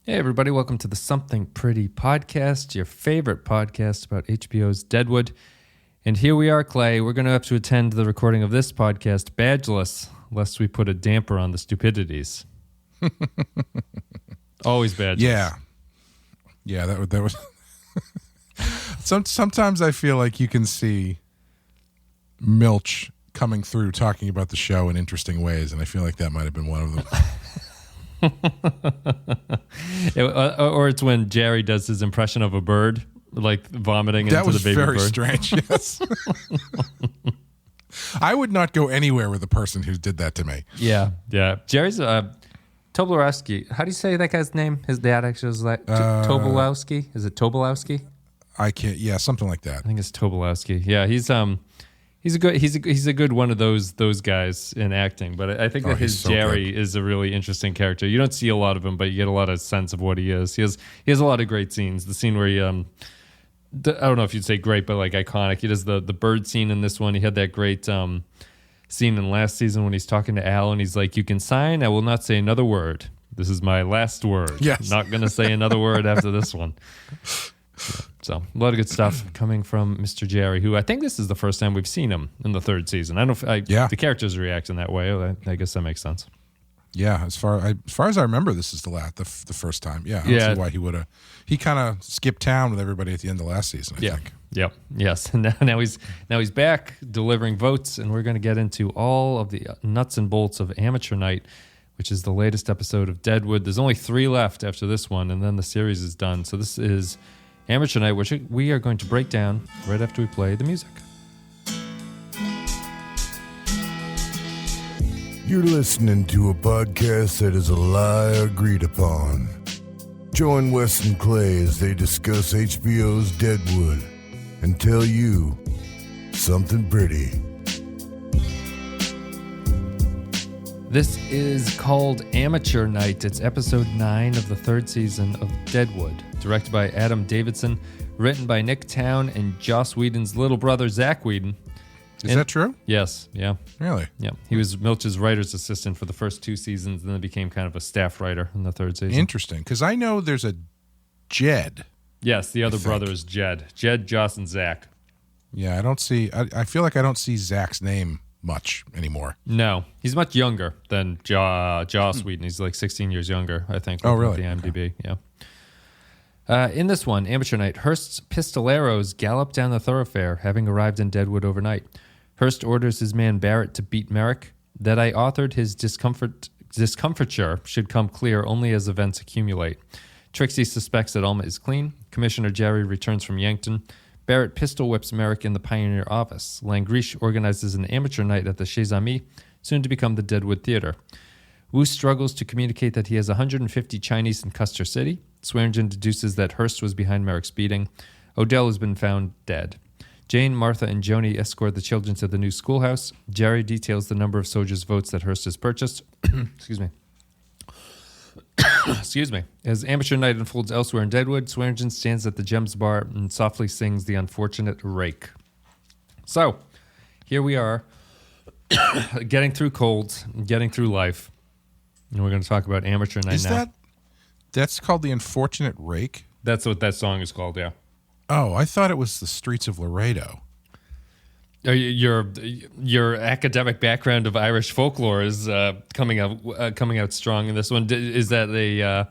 Hey, everybody. Welcome to the Something Pretty podcast, your favorite podcast about HBO's Deadwood. And here we are, Clay. We're going to have to attend the recording of this podcast badgeless, lest we put a damper on the stupidities. Always badgeless. Yeah, that was... Sometimes I feel like you can see Milch coming through talking about the show in interesting ways, and I feel like that might have been one of them. Or it's when Jerry does his impression of a bird, like vomiting into the baby bird. That was very strange, yes. I would not go anywhere with a person who did that to me. Yeah. Jerry's Tobolowski. How do you say that guy's name? His dad actually was like Tobolowski. Is it Tobolowski? I can't. Yeah, something like that. I think it's Tobolowski. Yeah, he's a good one of those guys in acting. But I think that his Jerry is a really interesting character. You don't see a lot of him, but you get a lot of sense of what he is. He has a lot of great scenes. The scene where he I don't know if you'd say great, but like iconic. He does the bird scene in this one. He had that great scene in last season when he's talking to Al and he's like, "You can sign. I will not say another word. This is my last word. Yes. Not going to say another word after this one." So a lot of good stuff coming from Mr. Jerry, who I think this is the first time we've seen him in the third season. I don't know if the characters react in that way. I guess that makes sense. Yeah, as far as I remember, this is the first time. Yeah, I don't see why he would have. He kind of skipped town with everybody at the end of last season, I think. Yep. Yes. And now he's back delivering votes, and we're going to get into all of the nuts and bolts of Amateur Night, which is the latest episode of Deadwood. There's only 3 left after this one, and then the series is done. So this is Amateur Night, which we are going to break down right after we play the music. You're listening to a podcast that is a lie agreed upon. Join Wes and Clay as they discuss HBO's Deadwood and tell you something pretty. This is called Amateur Night. It's episode 9 of the 3rd season of Deadwood, directed by Adam Davidson, written by Nick Town and Joss Whedon's little brother, Zach Whedon. Is that true? Yes, yeah. Really? Yeah. He was Milch's writer's assistant for the first 2 seasons, and then became kind of a staff writer in the 3rd season. Interesting, because I know there's a Jed. Yes, the other brother is Jed. Jed, Joss, and Zach. Yeah, I don't see... I feel like I don't see Zach's name much anymore. No, he's much younger than Joss Whedon. He's like 16 years younger, I think. Oh, really? The IMDb, yeah. In this one, Amateur Night, Hearst's pistoleros gallop down the thoroughfare, having arrived in Deadwood overnight. Hearst orders his man Barrett to beat Merrick. That I authored his discomfiture should come clear only as events accumulate. Trixie suspects that Alma is clean. Commissioner Jerry returns from Yankton. Barrett pistol whips Merrick in the Pioneer office. Langrish organizes an amateur night at the Chez Amis, soon to become the Deadwood Theater. Wu struggles to communicate that he has 150 Chinese in Custer City. Swearingen deduces that Hearst was behind Merrick's beating. Odell has been found dead. Jane, Martha, and Joni escort the children to the new schoolhouse. Jerry details the number of soldiers' votes that Hearst has purchased. Excuse me. Excuse me. As Amateur Night unfolds elsewhere in Deadwood, Swearingen stands at the Gems Bar and softly sings The Unfortunate Rake. So, here we are, getting through colds, getting through life. And we're going to talk about Amateur Night now. That's called The Unfortunate Rake? That's what that song is called, yeah. Oh, I thought it was The Streets of Laredo. Your academic background of Irish folklore is coming out strong in this one. Is that a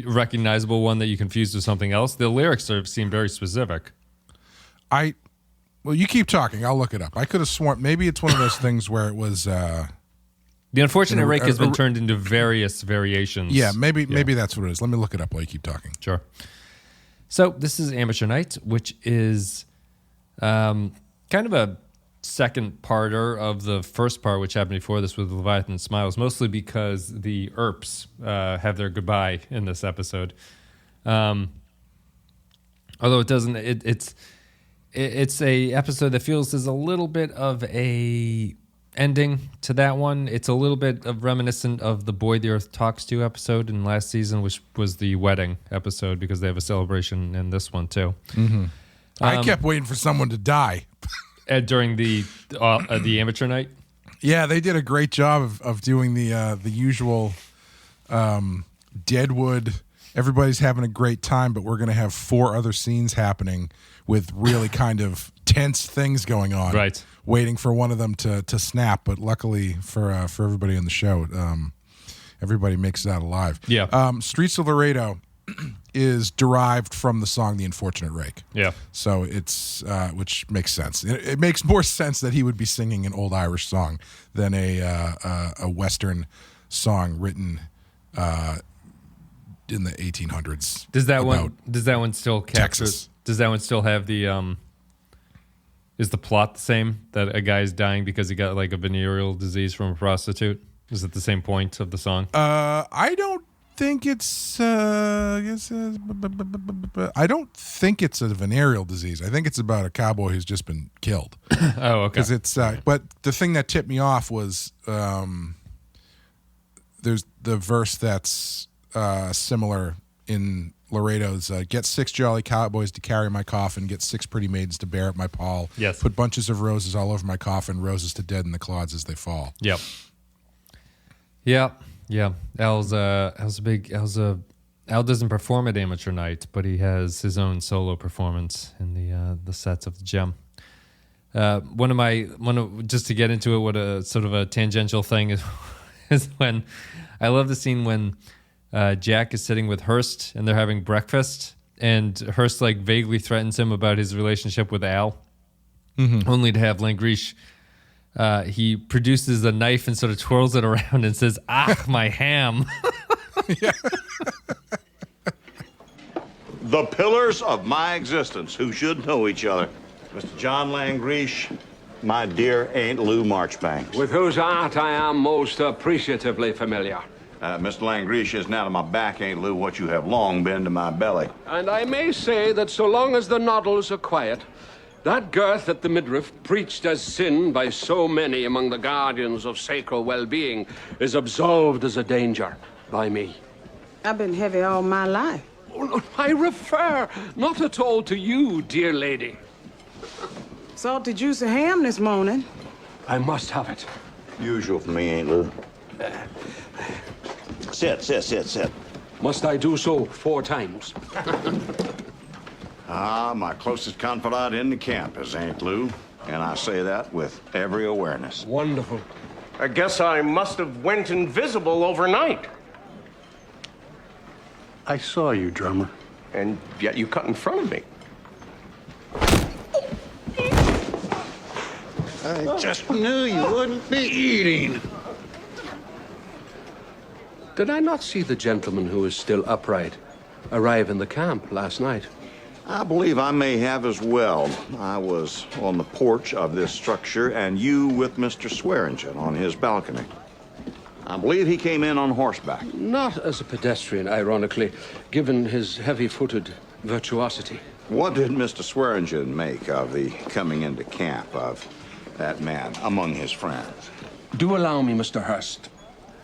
recognizable one that you confused with something else? The lyrics seem very specific. Well, you keep talking. I'll look it up. I could have sworn maybe it's one of those things where it was. The Unfortunate Rake has been turned into various variations. Yeah, maybe that's what it is. Let me look it up while you keep talking. Sure. So this is Amateur Night, which is kind of a second parter of the first part, which happened before this with Leviathan Smiles, mostly because the Earps have their goodbye in this episode. Although it doesn't, it's a episode that feels there's a little bit of a ending to that one. It's a little bit of reminiscent of the Boy the Earth Talks To episode in last season, which was the wedding episode, because they have a celebration in this one too. Mm-hmm. I kept waiting for someone to die during the Amateur Night. Yeah, they did a great job of doing the usual Deadwood everybody's having a great time, but we're going to have 4 other scenes happening with really kind of tense things going on. Right. Waiting for one of them to snap, but luckily for everybody in the show, everybody makes it out alive. Yeah. Streets of Laredo is derived from the song "The Unfortunate Rake." Yeah. So it's which makes sense. It makes more sense that he would be singing an old Irish song than a Western song written in the 1800s. Does that one still capture? Texas. Does that one still have the? Is the plot the same? That a guy's dying because he got like a venereal disease from a prostitute? Is it the same point of the song? I don't think it's. I don't think it's a venereal disease. I think it's about a cowboy who's just been killed. Oh, okay. Because it's. But the thing that tipped me off was there's the verse that's similar in Laredo's. Get 6 jolly cowboys to carry my coffin. Get 6 pretty maidens to bear up my pall. Yes. Put bunches of roses all over my coffin. Roses to dead in the clods as they fall. Yep. Yeah. Al doesn't perform at Amateur Night, but he has his own solo performance in the sets of the Gem. Just to get into it, what a sort of a tangential thing is when I love the scene when Jack is sitting with Hearst and they're having breakfast, and Hearst like vaguely threatens him about his relationship with Al, only to have Langrish. He produces a knife and sort of twirls it around and says, "Ah, my ham." The pillars of my existence, who should know each other. Mr. John Langrish, my dear Aunt Lou Marchbanks. With whose art I am most appreciatively familiar. Mr. Langrish is now to my back, Aunt Lou, what you have long been to my belly. And I may say that so long as the noddles are quiet, that girth at the midriff, preached as sin by so many among the guardians of sacral well-being, is absolved as a danger by me. I've been heavy all my life. Oh, no, I refer not at all to you, dear lady. Salted juice of ham this morning. I must have it. Usual for me, Aunt Lou. Sit. Must I do so 4 times? My closest confidant in the camp is Aunt Lou, and I say that with every awareness. Wonderful. I guess I must have went invisible overnight. I saw you, drummer. And yet you cut in front of me. I just knew you wouldn't be eating. Did I not see the gentleman who is still upright arrive in the camp last night? I believe I may have as well. I was on the porch of this structure, and you with Mr. Swearingen on his balcony. I believe he came in on horseback. Not as a pedestrian, ironically, given his heavy-footed virtuosity. What did Mr. Swearingen make of the coming into camp of that man among his friends? Do allow me, Mr. Hearst,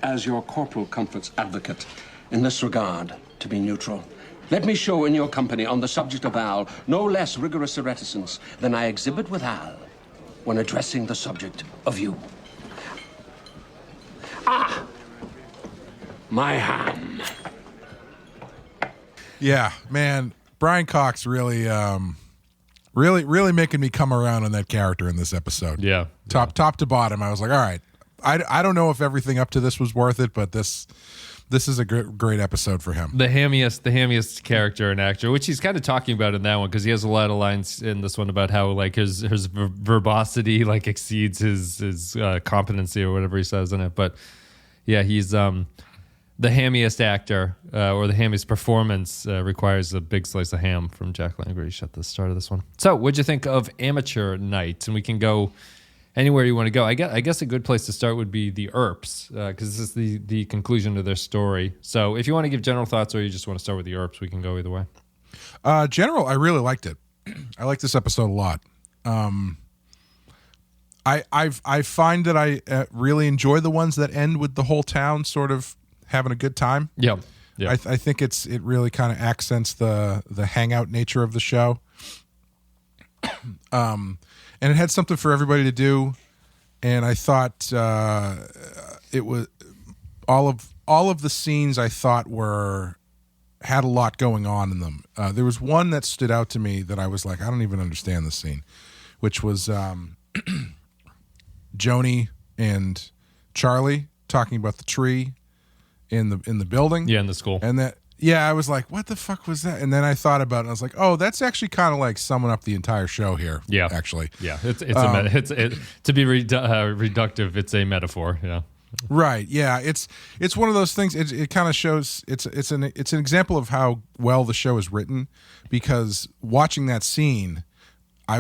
as your corporal comforts advocate, in this regard, to be neutral. Let me show in your company on the subject of Al no less rigorous a reticence than I exhibit with Al when addressing the subject of you. Ah! My ham. Yeah, man, Brian Cox really making me come around on that character in this episode. Yeah. Top to bottom, I was like, all right, I don't know if everything up to this was worth it, but this is a great episode for him. The hammiest character and actor, which he's kind of talking about in that one, because he has a lot of lines in this one about how like his verbosity like exceeds his competency or whatever he says in it. But yeah, he's the hammiest actor or the hammiest performance requires a big slice of ham from Jack Langrish at the start of this one. So, what'd you think of Amateur Night? And we can go anywhere you want to go. I guess a good place to start would be the Earps, because this is the conclusion to their story. So if you want to give general thoughts or you just want to start with the Earps, we can go either way. General, I really liked it. I like this episode a lot. I find that I really enjoy the ones that end with the whole town sort of having a good time. Yeah. I think it really kind of accents the hangout nature of the show. And it had something for everybody to do, and I thought it was all of the scenes I thought had a lot going on in them. There was one that stood out to me that I was like, I don't even understand this scene, which was Joni and Charlie talking about the tree in the building. Yeah, in the school. And that, I was like, what the fuck was that? And then I thought about it, and I was like, oh, that's actually kind of like summing up the entire show here. Yeah, actually. Yeah, to be reductive, it's a metaphor. Yeah. Right. Yeah. It's one of those things. It kind of shows. It's an example of how well the show is written, because watching that scene, I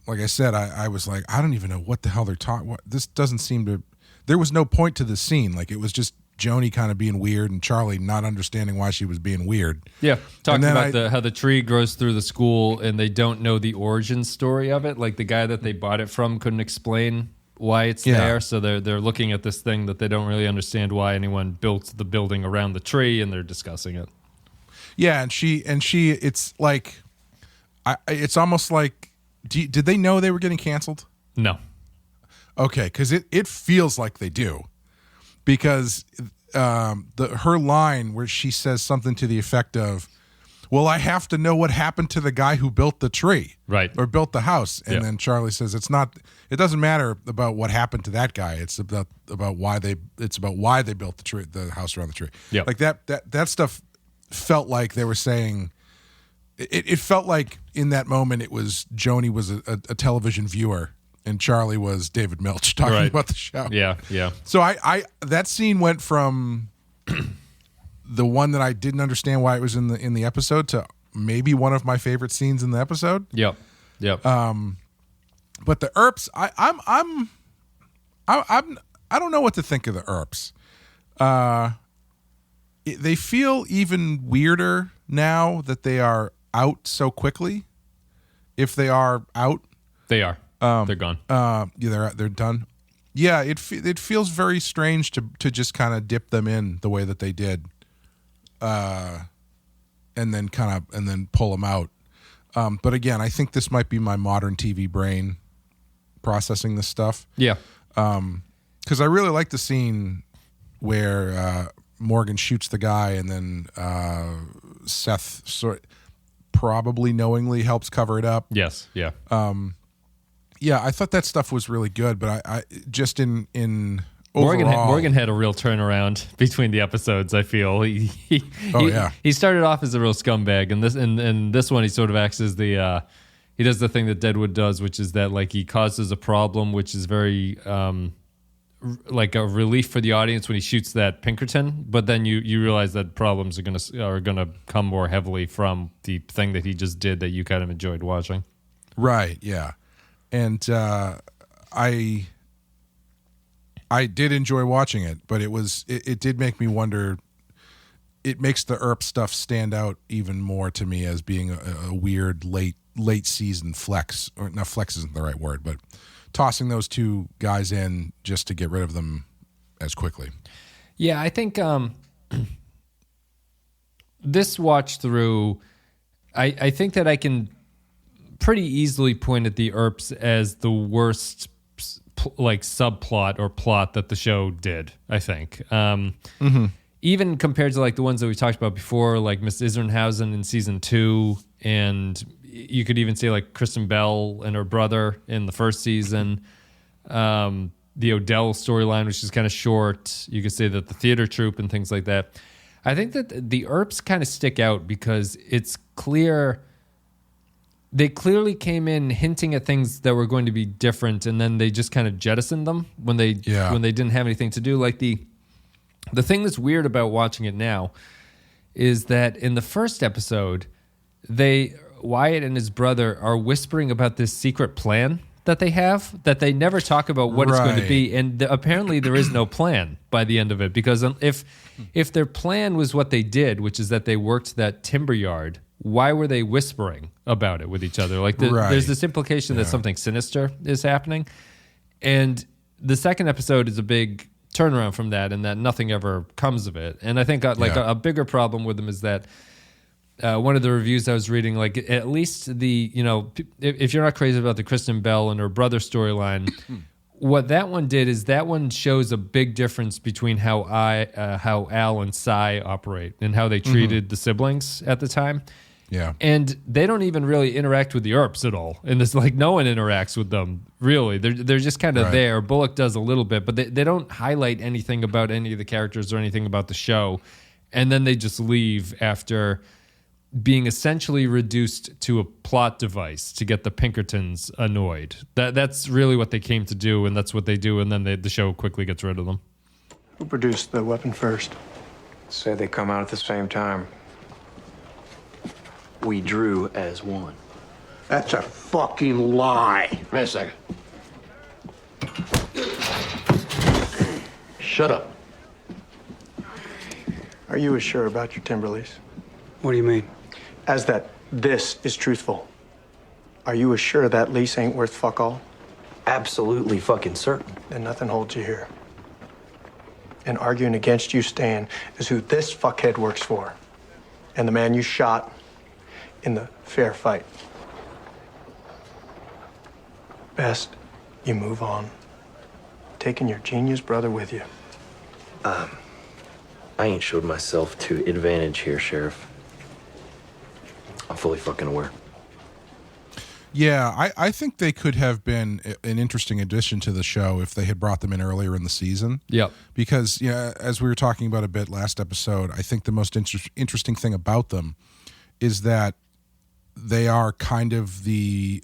like I said, I was like, I don't even know what the hell they're talking. This doesn't seem to. There was no point to this scene. Like, it was just Joni kind of being weird and Charlie not understanding why she was being weird. Yeah, talking about how the tree grows through the school and they don't know the origin story of it. Like, the guy that they bought it from couldn't explain why it's there, so they're looking at this thing that they don't really understand why anyone built the building around the tree, and they're discussing it. Yeah, and she it's like, it's almost like, did they know they were getting canceled? No. Okay, because it feels like they do. Because her line where she says something to the effect of, well, I have to know what happened to the guy who built the tree. Right. Or built the house. And then Charlie says, it doesn't matter about what happened to that guy. It's about why they built the house around the tree. Yeah. Like that stuff felt like they were saying, it felt like in that moment it was Joni was a television viewer and Charlie was David Milch talking about the show. Yeah, yeah. So I that scene went from the one that I didn't understand why it was in the episode to maybe one of my favorite scenes in the episode. Yep. Yep. But the Earps, I don't know what to think of the Earps. They feel even weirder now that they are out so quickly. If they are out, they are. They're gone. They're done. Yeah, it feels very strange to just kind of dip them in the way that they did, and then pull them out. But again, I think this might be my modern TV brain processing this stuff. Yeah. Because I really like the scene where Morgan shoots the guy, and then Seth probably knowingly helps cover it up. Yes. Yeah. Yeah, I thought that stuff was really good, but I just in overall, Morgan had a real turnaround between the episodes. I feel he started off as a real scumbag, and this one he sort of acts as the he does the thing that Deadwood does, which is that like he causes a problem, which is very like a relief for the audience when he shoots that Pinkerton, but then you realize that problems are gonna come more heavily from the thing that he just did that you kind of enjoyed watching. Right. Yeah. And I did enjoy watching it, but it did make me wonder. It makes the Earp stuff stand out even more to me as being a weird late season flex, or not, flex isn't the right word, but tossing those two guys in just to get rid of them as quickly. Yeah, I think this watch through, I think that I can pretty easily point at the Earps as the worst like subplot or plot that the show did, I think. Even compared to like the ones that we talked about before, like Miss Isernhausen in season 2, and you could even say like Kristen Bell and her brother in the first season. The Odell storyline, which is kind of short. You could say that the theater troupe and things like that. I think that the Earps kind of stick out because it's clear. They clearly came in hinting at things that were going to be different, and then they just kind of jettisoned them when they didn't have anything to do. Like the thing that's weird about watching it now is that in the first episode, Wyatt and his brother are whispering about this secret plan that they have that they never talk about what it's going to be, and apparently there is no plan by the end of it, because if their plan was what they did, which is that they worked that timber yard, why were they whispering about it with each other? Like there's this implication that something sinister is happening. And the second episode is a big turnaround from that, and that nothing ever comes of it. And I think a bigger problem with them is that one of the reviews I was reading, like at least if you're not crazy about the Kristen Bell and her brother storyline, what that one did is that one shows a big difference between how Al and Cy operate and how they treated the siblings at the time. Yeah. And they don't even really interact with the Earps at all. And it's like no one interacts with them, really. They're just kind of there. Bullock does a little bit, but they don't highlight anything about any of the characters or anything about the show. And then they just leave after being essentially reduced to a plot device to get the Pinkertons annoyed. That's really what they came to do, and that's what they do, and then the show quickly gets rid of them. Who produced the weapon first? Say they come out at the same time. We drew as one. That's a fucking lie. Wait a second. Shut up. Are you as sure about your timber lease? What do you mean? As that this is truthful. Are you as sure that lease ain't worth fuck all? Absolutely fucking certain. Then nothing holds you here. And arguing against you, Stan, is who this fuckhead works for. And the man you shot in the fair fight. Best you move on. Taking your genius brother with you. I ain't showed myself to advantage here, Sheriff. I'm fully fucking aware. Yeah, I think they could have been an interesting addition to the show if they had brought them in earlier in the season. Yep. Because, as we were talking about a bit last episode, I think the most interesting thing about them is that they are kind of the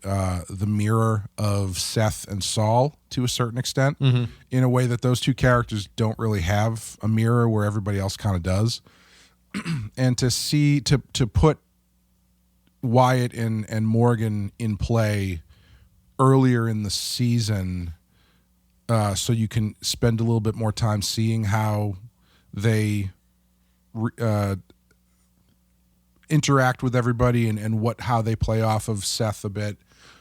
mirror of Seth and Saul to a certain extent, in a way that those two characters don't really have a mirror where everybody else kind of does. And to put Wyatt and Morgan in play earlier in the season, so you can spend a little bit more time seeing how they interact with everybody and how they play off of Seth a bit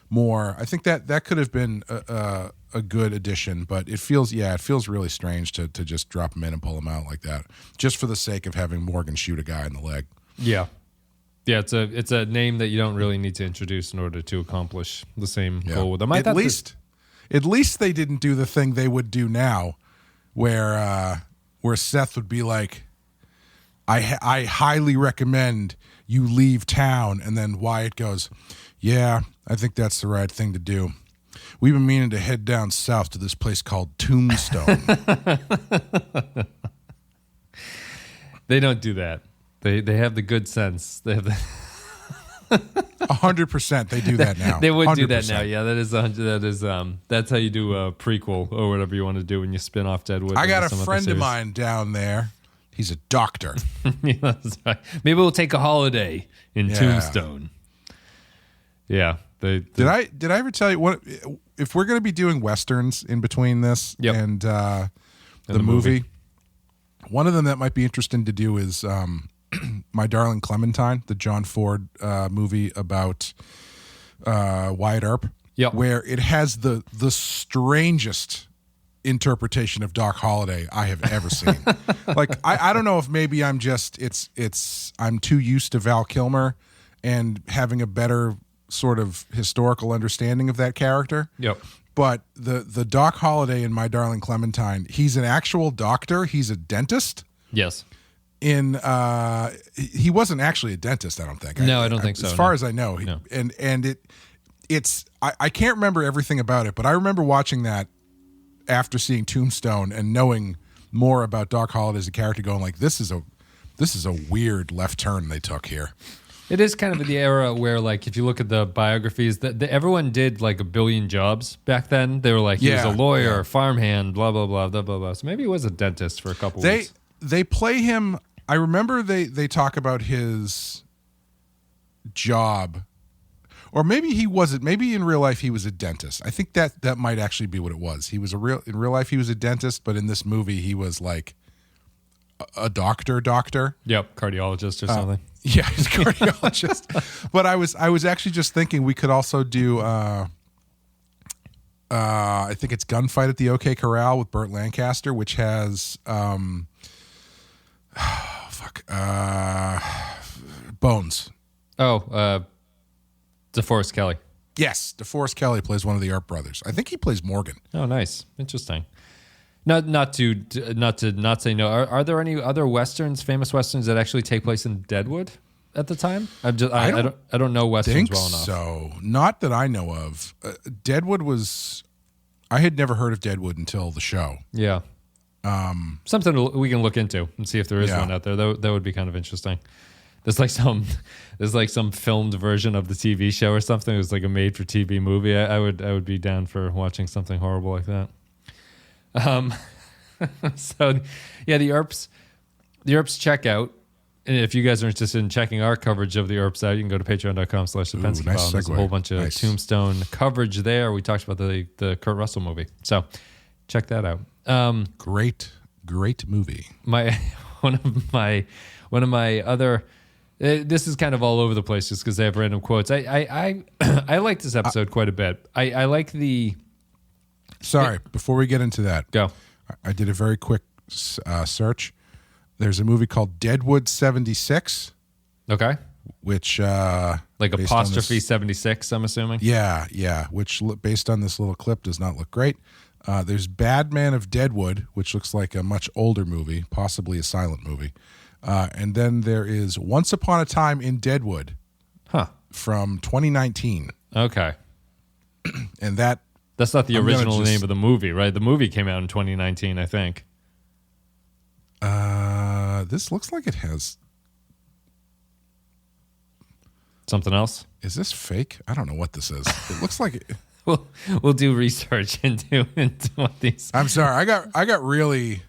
more. I think that could have been a good addition, but it feels really strange to just drop him in and pull him out like that, just for the sake of having Morgan shoot a guy in the leg. Yeah. Yeah, it's a name that you don't really need to introduce in order to accomplish the same goal with them. At least they didn't do the thing they would do now, where Seth would be like, I highly recommend you leave town, and then Wyatt goes, yeah, I think that's the right thing to do. We've been meaning to head down south to this place called Tombstone. They don't do that. They have the good sense. They have the 100%. They do that now. They would 100%. do that now. Yeah, that's how you do a prequel or whatever you want to do when you spin off Deadwood. I got a friend of mine down there. He's a doctor. Yeah, that's right. Maybe we'll take a holiday in Tombstone. Yeah. Did I ever tell you what if we're going to be doing westerns in between this and the movie? One of them that might be interesting to do is My Darling Clementine, the John Ford movie about Wyatt Earp, where it has the strangest interpretation of Doc Holliday I have ever seen. Like I don't know if maybe I'm just I'm too used to Val Kilmer and having a better sort of historical understanding of that character. Yep. But the Doc Holliday in My Darling Clementine, he's an actual doctor. He's a dentist. Yes. He wasn't actually a dentist, I don't think. No, I don't think so. As far as I know. No. And I can't remember everything about it, but I remember watching that after seeing Tombstone and knowing more about Doc Holliday as a character, going like, this is a weird left turn they took here. It is kind of the era where, like, if you look at the biographies, that everyone did like a billion jobs back then. They were like, he was a lawyer, farmhand, blah blah blah blah blah blah. So maybe he was a dentist for a couple weeks. They play him. I remember they talk about his job, or maybe he wasn't. Maybe in real life he was a dentist. I think that might actually be what it was. He was in real life he was a dentist, but in this movie he was like a doctor. Yep, cardiologist or something. Yeah, he's a cardiologist. But I was actually just thinking we could also do I think it's Gunfight at the OK Corral with Burt Lancaster, which has Bones. Oh, DeForest Kelly. Yes, DeForest Kelley plays one of the Earp brothers. I think he plays Morgan. Oh, nice, interesting. Not to say no. Are there any other westerns, famous westerns that actually take place in Deadwood at the time? I don't know westerns well enough. So not that I know of. Deadwood was. I had never heard of Deadwood until the show. Yeah. Something we can look into and see if there is one out there. That would be kind of interesting. There's like some filmed version of the TV show or something. It was like a made-for-TV movie. I would be down for watching something horrible like that. So yeah, the Earps check out. And if you guys are interested in checking our coverage of the Earps out, you can go to patreon.com/Sapensky File. There's a whole bunch of Tombstone coverage there. We talked about the Kurt Russell movie. So check that out. Great movie. One of my other. This is kind of all over the place just because they have random quotes. I like this episode quite a bit. I like the. Sorry, before we get into that, go. I did a very quick search. There's a movie called Deadwood 76. Okay. Which like apostrophe 76, I'm assuming. Yeah. Which based on this little clip does not look great. There's Bad Man of Deadwood, which looks like a much older movie, possibly a silent movie. And then there is Once Upon a Time in Deadwood, from 2019. Okay, and that's not the original name of the movie, right? The movie came out in 2019, I think. This looks like it has something else. Is this fake? I don't know what this is. It looks like it. We'll do research into what these. I'm sorry, I got really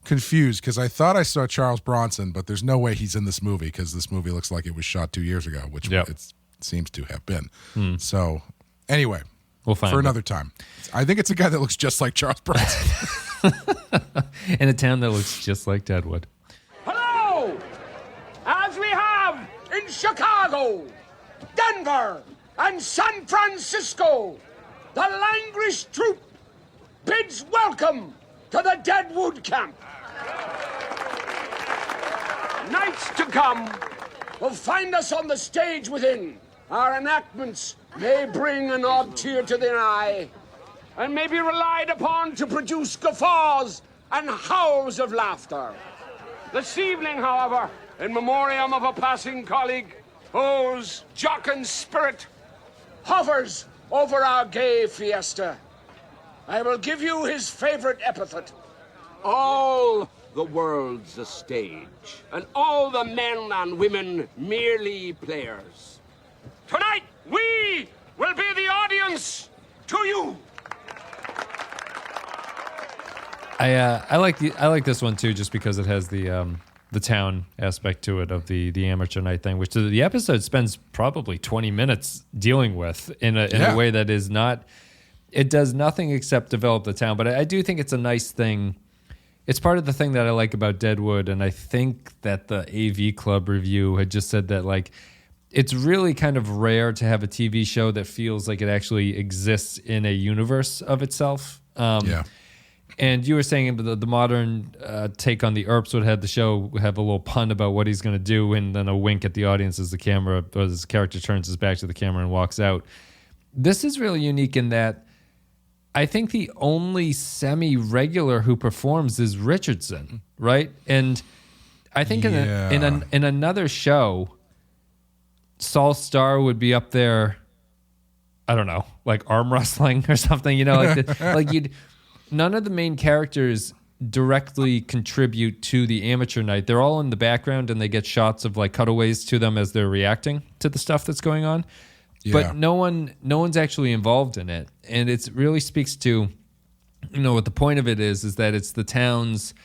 confused because I thought I saw Charles Bronson, but there's no way he's in this movie because this movie looks like it was shot 2 years ago, which it seems to have been. So anyway, we'll find for another time. I think it's a guy that looks just like Charles Bronson. In a town that looks just like Deadwood. Hello! As we have in Chicago, Denver, and San Francisco, the Languish troupe bids welcome to the Deadwood camp. Nights to come will find us on the stage within. Our enactments may bring an odd tear to the eye and may be relied upon to produce guffaws and howls of laughter. This evening, however, in memoriam of a passing colleague whose jocund spirit hovers over our gay fiesta, I will give you his favorite epithet. All the world's a stage, and all the men and women merely players. Tonight, we will be the audience to you. I like this one too, just because it has the town aspect to it of the amateur night thing, which the episode spends probably 20 minutes dealing with in a way that is not. It does nothing except develop the town, but I do think it's a nice thing. It's part of the thing that I like about Deadwood, and I think that the AV Club review had just said that like it's really kind of rare to have a TV show that feels like it actually exists in a universe of itself. And you were saying the modern take on the Earps would have the show have a little pun about what he's going to do, and then a wink at the audience as the character turns his back to the camera and walks out. This is really unique in that I think the only semi-regular who performs is Richardson, right? And I think in another show, Saul Starr would be up there. I don't know, like arm wrestling or something. You know, like you'd. None of the main characters directly contribute to the amateur night. They're all in the background, and they get shots of like cutaways to them as they're reacting to the stuff that's going on. Yeah. But no one's actually involved in it, and it really speaks to, you know, what the point of it is that it's the town's,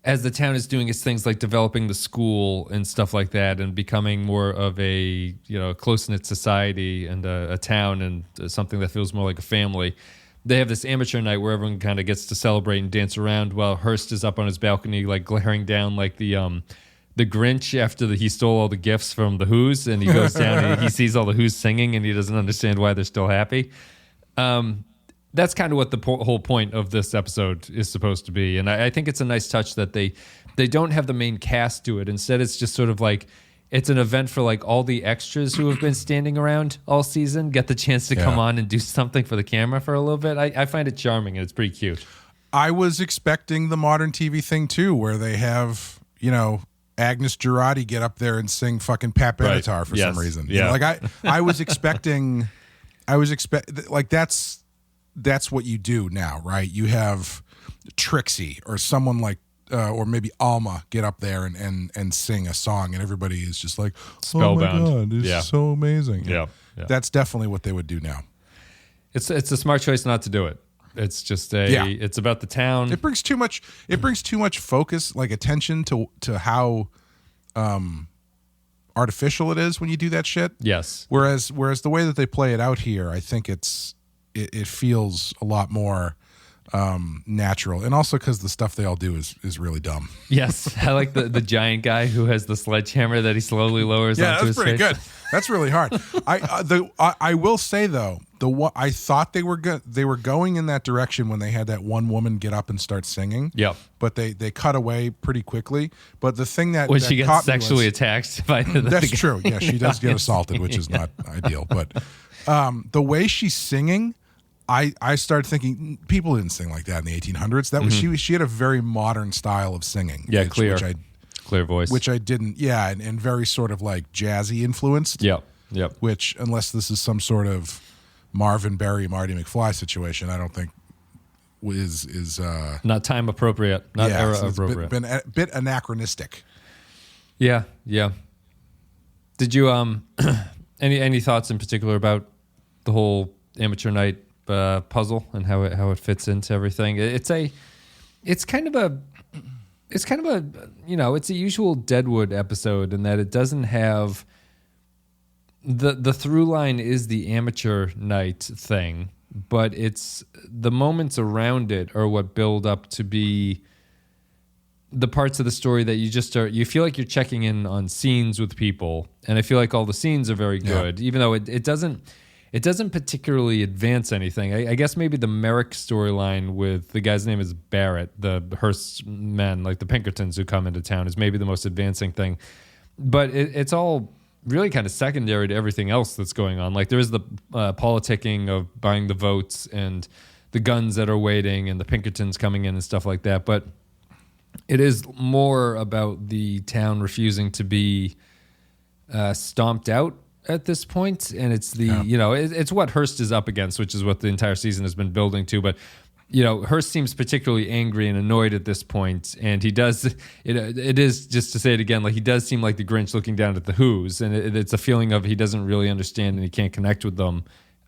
as the town is doing its things like developing the school and stuff like that, and becoming more of a close-knit society and a town and something that feels more like a family. They have this amateur night where everyone kind of gets to celebrate and dance around while Hearst is up on his balcony, like glaring down like the Grinch after he stole all the gifts from the Who's, and he goes down and he sees all the Who's singing and he doesn't understand why they're still happy. That's kind of what the whole point of this episode is supposed to be. And I think it's a nice touch that they don't have the main cast do it. Instead, it's just sort of like it's an event for like all the extras who have been standing around all season get the chance to come on and do something for the camera for a little bit. I find it charming and it's pretty cute. I was expecting the modern TV thing too, where they have, Agnes Girardi get up there and sing fucking Pat Benatar for some reason. Yeah. I was expecting, like that's what you do now, right? You have Trixie or someone like, or maybe Alma get up there and sing a song, and everybody is just like, spellbound. Oh my God, it's so amazing. Yeah. That's definitely what they would do now. It's a smart choice not to do it. It's just it's about the town. It brings too much focus, like attention to how artificial it is when you do that shit. Yes. Whereas the way that they play it out here, I think it feels a lot more natural, and also because the stuff they all do is really dumb. Yes, I like the giant guy who has the sledgehammer that he slowly lowers onto his face. Yeah, that's pretty good. That's really hard. I will say though, I thought they were going in that direction when they had that one woman get up and start singing. Yep. But they cut away pretty quickly. But the thing that when that she gets caught me sexually was, attacked by that's true. Yeah, she does get assaulted, which is not ideal. But the way she's singing, I started thinking people didn't sing like that in the 1800s. That was she had a very modern style of singing. Yeah, clear voice. Which I didn't. Yeah, and very sort of like jazzy influenced. Yep. Which, unless this is some sort of Marvin Berry, Marty McFly situation, I don't think is not time appropriate, not era appropriate. Been a bit anachronistic. Yeah. Did you any thoughts in particular about the whole amateur night puzzle and how it fits into everything? It's a usual Deadwood episode in that it doesn't have the through line is the amateur night thing, but it's the moments around it are what build up to be the parts of the story that you feel like you're checking in on scenes with people, and I feel like all the scenes are very good, even though it doesn't particularly advance anything. I guess maybe the Merrick storyline with the guy's name is Barrett, the Hearst men, like the Pinkertons who come into town, is maybe the most advancing thing. But it's all really kind of secondary to everything else that's going on. Like there is the politicking of buying the votes and the guns that are waiting and the Pinkertons coming in and stuff like that. But it is more about the town refusing to be stomped out at this point, and it's it's what Hearst is up against, which is what the entire season has been building to. But Hearst seems particularly angry and annoyed at this point, and he does. It is, just to say it again, like he does seem like the Grinch looking down at the Who's, and it's a feeling of he doesn't really understand and he can't connect with them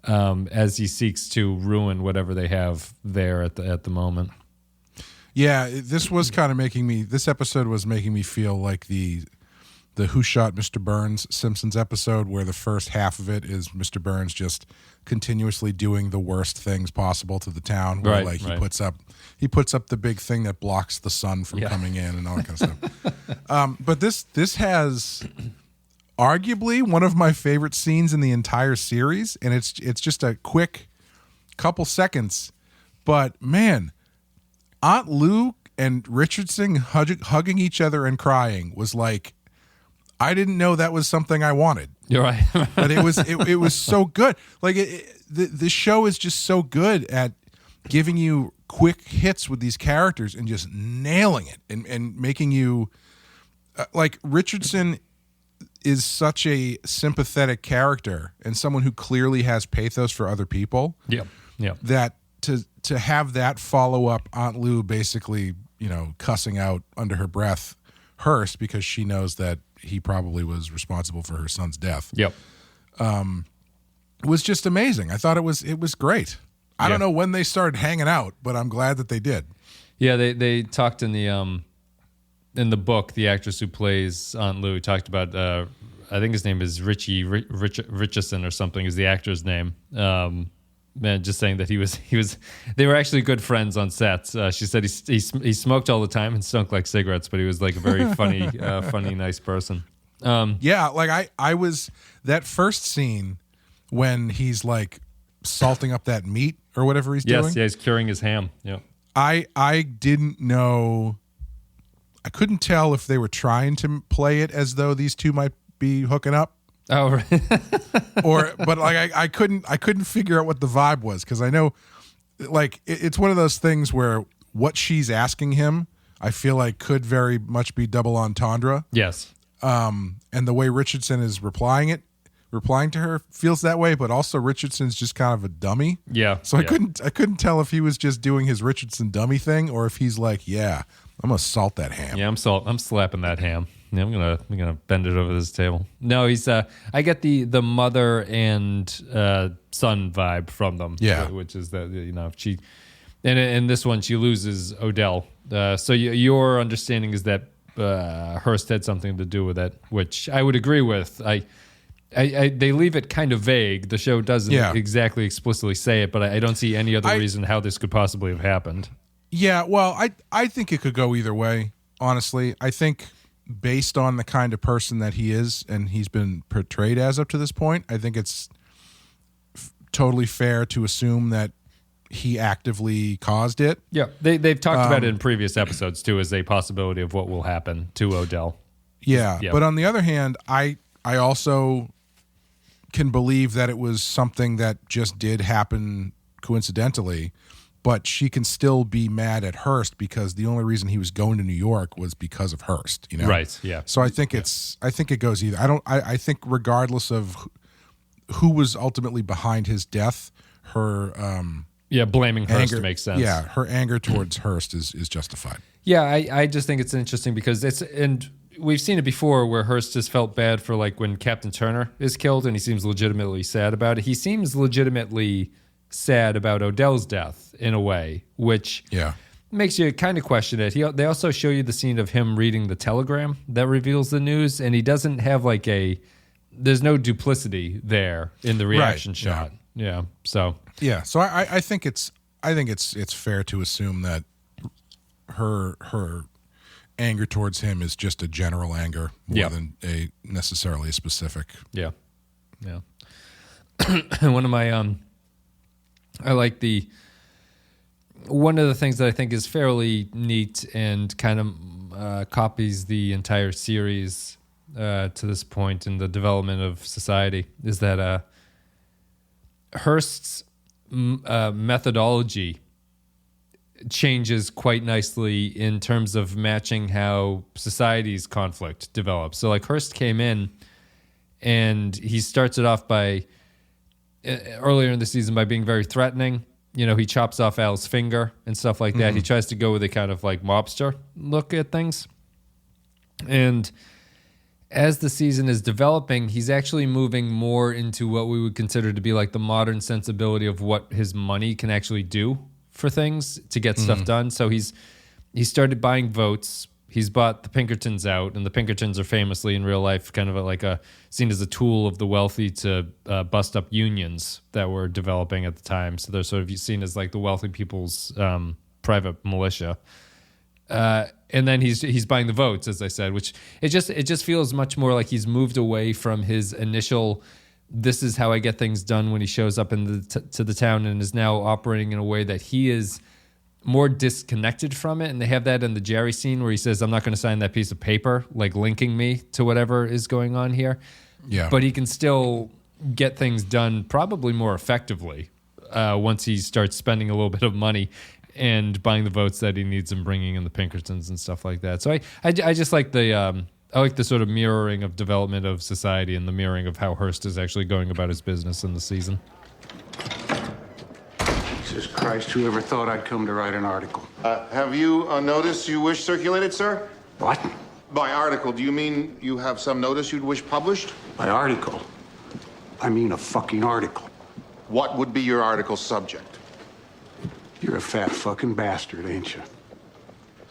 as he seeks to ruin whatever they have there at the moment. Yeah, this was kind of making me. This episode was making me feel like the Who Shot Mr. Burns Simpsons episode, where the first half of it is Mr. Burns just continuously doing the worst things possible to the town, where he puts up the big thing that blocks the sun from coming in and all that kind of stuff. But this has arguably one of my favorite scenes in the entire series, and it's just a quick couple seconds, but man, Aunt Lou and Richardson hugging each other and crying was like, I didn't know that was something I wanted. You're right. But it was so good. Like the show is just so good at giving you quick hits with these characters and just nailing it and making you like Richardson is such a sympathetic character and someone who clearly has pathos for other people. Yep. That to have that follow up Aunt Lou basically, cussing out under her breath Hearst because she knows that he probably was responsible for her son's death. Yep. Was just amazing. I thought it was great. I don't know when they started hanging out, but I'm glad that they did. Yeah, they talked in the book. The actress who plays Aunt Lou talked about. I think his name is Richardson or something. Is the actor's name. Man, just saying that he was. They were actually good friends on sets. She said he smoked all the time and stunk like cigarettes, but he was like a very funny, nice person. Yeah, like I was that first scene when he's like salting up that meat or whatever he's doing. Yes, yeah, he's curing his ham. Yeah, I didn't know. I couldn't tell if they were trying to play it as though these two might be hooking up. Oh, right. But like I couldn't figure out what the vibe was, because I know, like, it's one of those things where what she's asking him, I feel like could very much be double entendre. Yes. And the way Richardson is replying to her feels that way, but also Richardson's just kind of a dummy. Yeah. So I couldn't tell if he was just doing his Richardson dummy thing, or if he's like, yeah, I'm gonna salt that ham. Yeah, I'm slapping that ham. Yeah, I'm gonna bend it over this table. No, he's I get the mother and son vibe from them. Yeah. Which is that, you know, she, and in this one she loses Odell. So your understanding is that Hearst had something to do with it, which I would agree with. They leave it kind of vague. The show doesn't exactly explicitly say it, but I don't see any other reason how this could possibly have happened. Yeah, well, I think it could go either way, honestly. I think based on the kind of person that he is and he's been portrayed as up to this point, I think it's totally fair to assume that he actively caused it. Yeah, they've talked about it in previous episodes too as a possibility of what will happen to Odell. Yeah, but on the other hand, I also can believe that it was something that just did happen coincidentally, but she can still be mad at Hearst because the only reason he was going to New York was because of Hearst, you know? Right, yeah. So I think it goes either. I think regardless of who was ultimately behind his death, her blaming Hearst makes sense. Yeah, her anger towards Hearst is justified. Yeah, I just think it's interesting because and we've seen it before where Hearst has felt bad for, like, when Captain Turner is killed and he seems legitimately sad about it. He seems legitimately sad about Odell's death in a way, which makes you kind of question it. They also show you the scene of him reading the telegram that reveals the news, and he doesn't have there's no duplicity there in the reaction shot. Yeah. So I think it's fair to assume that her anger towards him is just a general anger more than necessarily a specific. Yeah. One of my one of the things that I think is fairly neat and kind of copies the entire series to this point in the development of society is that Hearst's methodology changes quite nicely in terms of matching how society's conflict develops. So, like, Hearst came in and he starts it off by earlier in the season by being very threatening. You know, he chops off Al's finger and stuff like that. Mm-hmm. He tries to go with a kind of like mobster look at things. And as the season is developing, he's actually moving more into what we would consider to be like the modern sensibility of what his money can actually do for things to get stuff done. So he started buying votes. He's bought the Pinkertons out, and the Pinkertons are famously in real life kind of seen as a tool of the wealthy to bust up unions that were developing at the time. So they're sort of seen as like the wealthy people's private militia. And then he's buying the votes, as I said, which it just feels much more like he's moved away from his initial "this is how I get things done" when he shows up to the town, and is now operating in a way that he is more disconnected from it. And they have that in the Jerry scene where he says, "I'm not going to sign that piece of paper," like linking me to whatever is going on here. Yeah. But he can still get things done probably more effectively once he starts spending a little bit of money and buying the votes that he needs and bringing in the Pinkertons and stuff like that. So I just like the sort of mirroring of development of society and the mirroring of how Hearst is actually going about his business in the season. Jesus Christ, whoever thought I'd come to write an article? Have you a notice you wish circulated, sir? What? By article, do you mean you have some notice you'd wish published? By article? I mean a fucking article. What would be your article's subject? You're a fat fucking bastard, ain't you?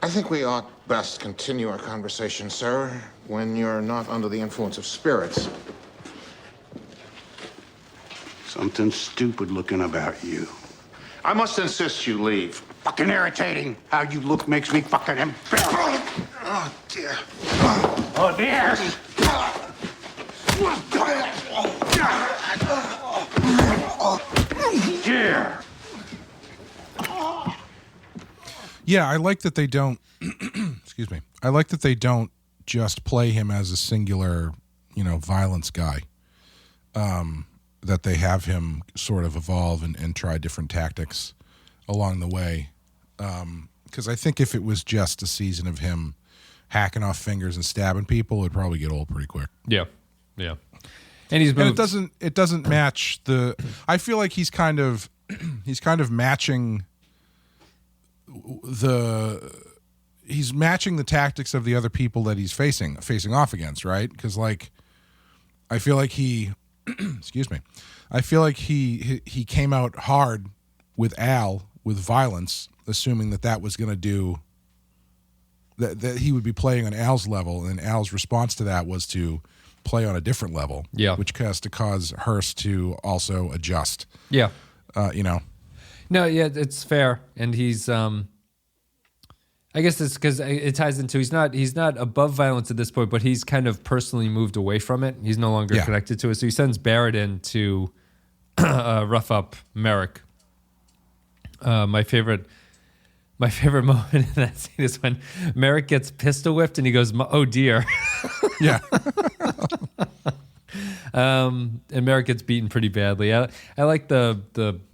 I think we ought best continue our conversation, sir, when you're not under the influence of spirits. Something stupid looking about you. I must insist you leave. Fucking irritating. How you look makes me fucking embarrassed. Oh, dear. Oh, dear. Dear. Yeah, I like that they don't excuse me. I like that they don't just play him as a singular, violence guy. That they have him sort of evolve and try different tactics along the way. Because I think if it was just a season of him hacking off fingers and stabbing people, it'd probably get old pretty quick. Yeah, yeah. And it doesn't match the. I feel like he's kind of matching he's matching the tactics of the other people that he's facing off against, right? Because I feel like he. Excuse me. I feel like he came out hard with Al with violence, assuming that was going to do that he would be playing on Al's level, and Al's response to that was to play on a different level, which has to cause Hearst to also adjust. Yeah, No, yeah, it's fair, and he's. I guess it's because it ties into he's not above violence at this point, but he's kind of personally moved away from it. He's no longer connected to it, so he sends Barrett in to rough up Merrick. My favorite moment in that scene is when Merrick gets pistol whipped and he goes, "Oh dear." Yeah. And Merrick gets beaten pretty badly. I like the.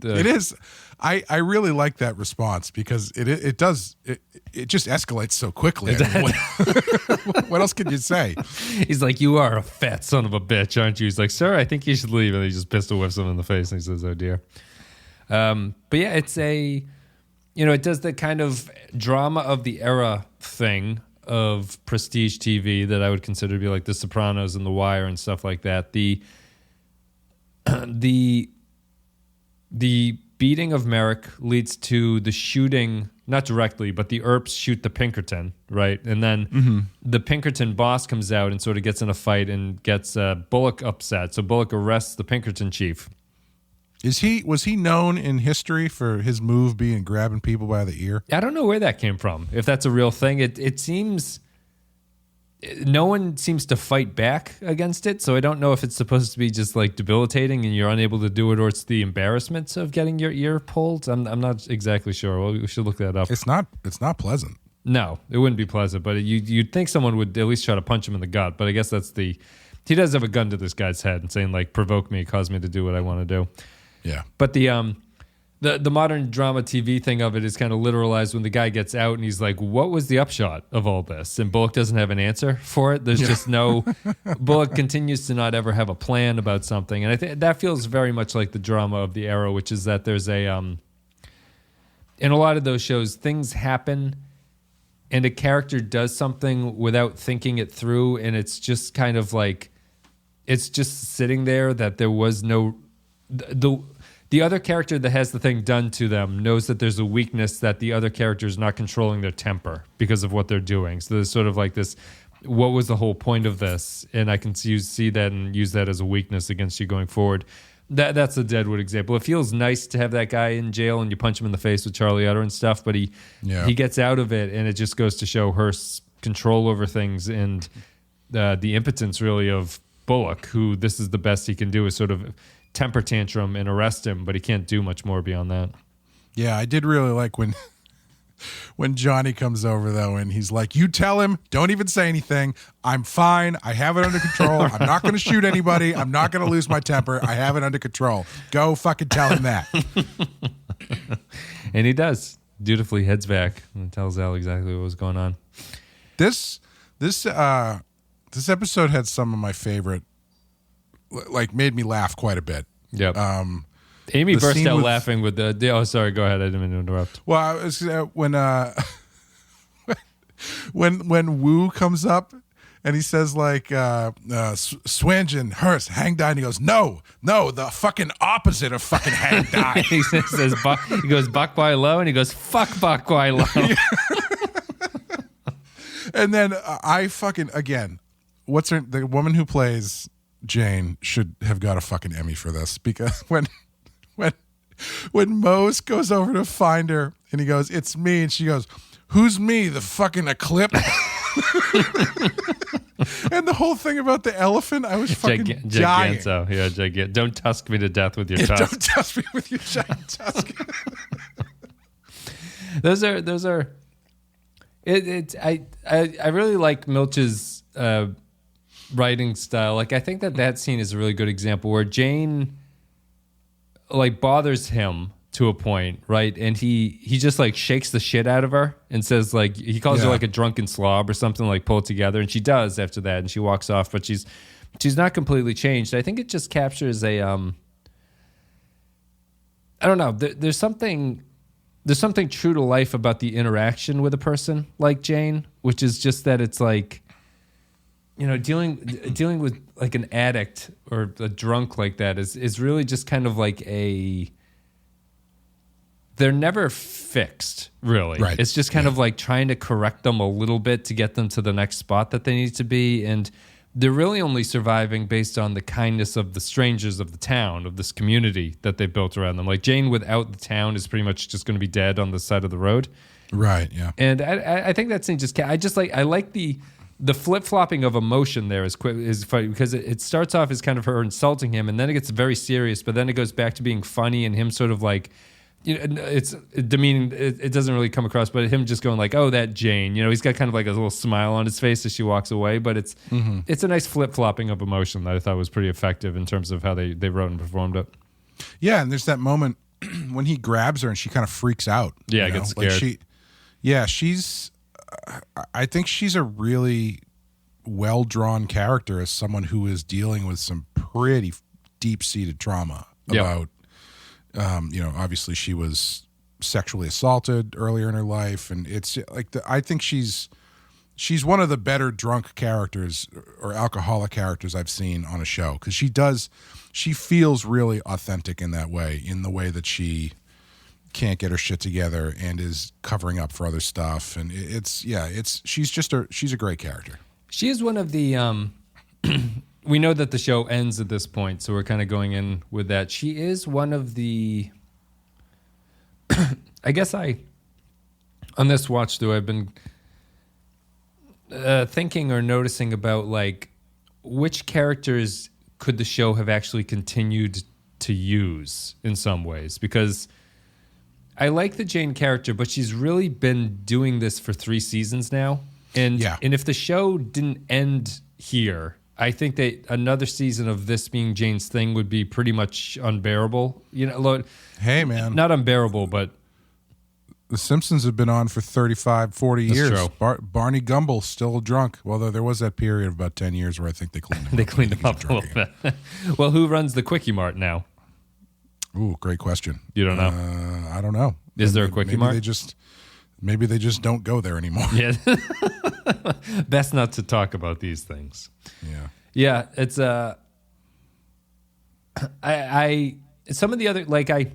It is. I really like that response because it just escalates so quickly. What else can you say? He's like, "You are a fat son of a bitch, aren't you?" He's like, "Sir, I think you should leave." And he just pistol whips him in the face and he says, "Oh dear." But yeah, it's it does the kind of drama of the era thing of prestige TV that I would consider to be like The Sopranos and The Wire and stuff like that. The beating of Merrick leads to the shooting, not directly, but the Earps shoot the Pinkerton, right? And then the Pinkerton boss comes out and sort of gets in a fight and gets Bullock upset. So Bullock arrests the Pinkerton chief. Was he known in history for his move being grabbing people by the ear? I don't know where that came from. If that's a real thing, it seems no one seems to fight back against it. So I don't know if it's supposed to be just like debilitating and you're unable to do it, or it's the embarrassment of getting your ear pulled. I'm not exactly sure. Well, we should look that up. It's not pleasant. No, it wouldn't be pleasant. But you'd think someone would at least try to punch him in the gut. But I guess he does have a gun to this guy's head and saying like, provoke me, cause me to do what I want to do. Yeah. But the modern drama TV thing of it is kind of literalized when the guy gets out and he's like, what was the upshot of all this? And Bullock doesn't have an answer for it. There's just no... Bullock continues to not ever have a plan about something. And I think that feels very much like the drama of the era, which is that there's a... in a lot of those shows, things happen and a character does something without thinking it through, and it's just kind of like... It's just sitting there that there was no... The other character that has the thing done to them knows that there's a weakness that the other character is not controlling their temper because of what they're doing. So there's sort of like this, what was the whole point of this? And I can see that and use that as a weakness against you going forward. That's a Deadwood example. It feels nice to have that guy in jail and you punch him in the face with Charlie Utter and stuff, but he gets out of it, and it just goes to show Hearst's control over things and the impotence really of Bullock, who this is the best he can do is sort of temper tantrum and arrest him, but he can't do much more beyond that. Yeah, I did really like when Johnny comes over though, and he's like, "You tell him, don't even say anything. I'm fine. I have it under control. I'm not going to shoot anybody. I'm not going to lose my temper. I have it under control. Go fucking tell him that." And he does. Dutifully heads back and tells Al exactly what was going on. This episode had some of my favorite, like, made me laugh quite a bit. Yep. Amy burst out laughing with the. Oh, sorry. Go ahead. I didn't mean to interrupt. Well, I was, when Wu comes up and he says like Swangen, Hearst, hang die, and he goes, no, the fucking opposite of fucking hang die. He goes Bak Wai Lo, and he goes fuck Bak Wai Lo. And then I fucking again, what's her, the woman who plays Jane should have got a fucking Emmy for this, because when Mose goes over to find her and he goes, "It's me," and she goes, "Who's me? The fucking eclipse?" And the whole thing about the elephant, I was fucking dying. Yeah, don't tusk me to death with your tusk. Don't tusk me with your giant tusk. Those are. I really like Milch's writing style. Like, I think that scene is a really good example where Jane, like, bothers him to a point, right? And he just, like, shakes the shit out of her and says, like, he calls her, like, a drunken slob or something, like, pull it together. And she does after that, and she walks off. But she's not completely changed. I think it just captures a, I don't know. There's something true to life about the interaction with a person like Jane, which is just that it's like, you know, dealing with like an addict or a drunk like that is really just kind of like they're never fixed, really. Right. It's just kind of like trying to correct them a little bit to get them to the next spot that they need to be. And they're really only surviving based on the kindness of the strangers of the town, of this community that they built around them. Like Jane without the town is pretty much just going to be dead on the side of the road. Right, yeah. And I think that scene I like the flip-flopping of emotion there is funny because it starts off as kind of her insulting him, and then it gets very serious, but then it goes back to being funny and him sort of like, you know, it's demeaning. It doesn't really come across, but him just going like, "Oh, that Jane," you know, he's got kind of like a little smile on his face as she walks away. But it's a nice flip flopping of emotion that I thought was pretty effective in terms of how they wrote and performed it. Yeah, and there's that moment when he grabs her and she kind of freaks out. Yeah, gets scared. Like I think she's a really well drawn character as someone who is dealing with some pretty deep seated trauma about. You know, obviously she was sexually assaulted earlier in her life, and it's like I think she's one of the better drunk characters or alcoholic characters I've seen on a show, because she feels really authentic in that way, in the way that she can't get her shit together and is covering up for other stuff, and she's a great character. She is one of the we know that the show ends at this point, so we're kind of going in with that. She is one of the I guess on this watch through, I've been thinking or noticing about like which characters could the show have actually continued to use in some ways, because I like the Jane character, but she's really been doing this for 3 seasons now. And if the show didn't end here, I think that another season of this being Jane's thing would be pretty much unbearable. You know, hey man, not unbearable, but The Simpsons have been on for 35, 40 That's years. true. Barney Gumbel's still drunk. Well, there was that period of about 10 years where I think they cleaned him they up. cleaned him up a little bit. Well, who runs the Quickie Mart now? Ooh, great question. You don't know? I don't know. Is there a Quickie Mart? Maybe they just don't go there anymore. Yeah. Best not to talk about these things. Yeah, it's I some of the other, like I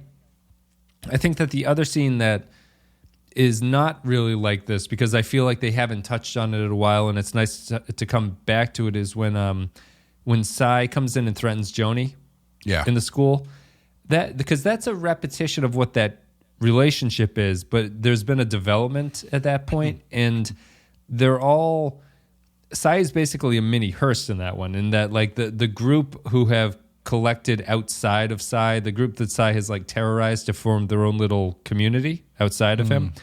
think that the other scene that is not really like this, because I feel like they haven't touched on it in a while, and it's nice to come back to it, is when Cy comes in and threatens Joni in the school. Because that's a repetition of what that relationship is, but there's been a development at that point, and Cy is basically a mini Hearst in that one, in that like the group who have collected outside of Cy, the group that Cy has like terrorized to form their own little community outside of him.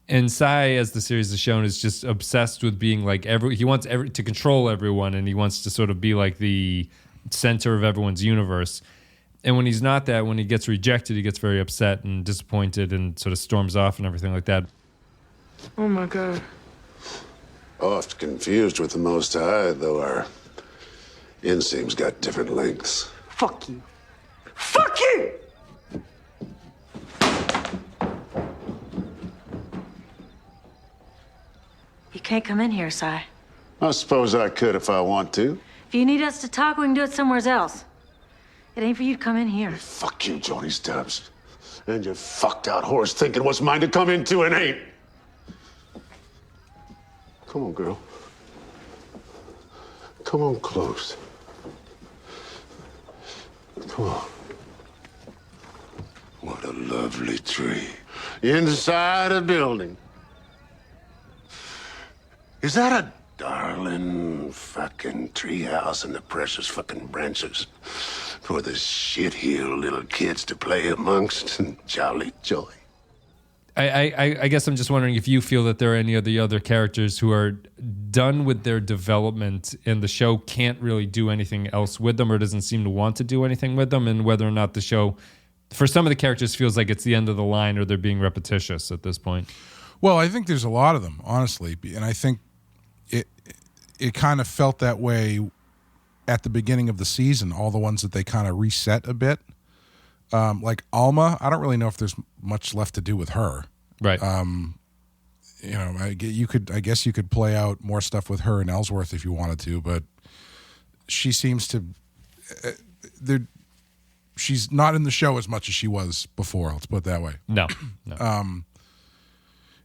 And Cy, as the series has shown, is just obsessed with being like he wants to control everyone, and he wants to sort of be like the center of everyone's universe. And when he's not that, when he gets rejected, he gets very upset and disappointed and sort of storms off and everything like that. Oh my God. Oft confused with the Most High, though our inseam's got different lengths. Fuck you. Fuck you! You can't come in here, Cy. I suppose I could if I want to. If you need us to talk, we can do it somewhere else. It ain't for you to come in here. Fuck you, Joni Stubbs. And your fucked out horse thinking what's mine to come into and ain't. Come on, girl. Come on close. Come on. What a lovely tree. Inside a building. Is that a darling fucking treehouse and the precious fucking branches for the shit-heel little kids to play amongst and jolly joy? I guess I'm just wondering if you feel that there are any of the other characters who are done with their development and the show can't really do anything else with them or doesn't seem to want to do anything with them, and whether or not the show, for some of the characters, feels like it's the end of the line or they're being repetitious at this point. Well, I think there's a lot of them, honestly, and I think it kind of felt that way at the beginning of the season, all the ones that they kind of reset a bit. Like Alma, I don't really know if there's much left to do with her. Right. I guess you could play out more stuff with her and Ellsworth if you wanted to, but she seems to she's not in the show as much as she was before. Let's put it that way. No.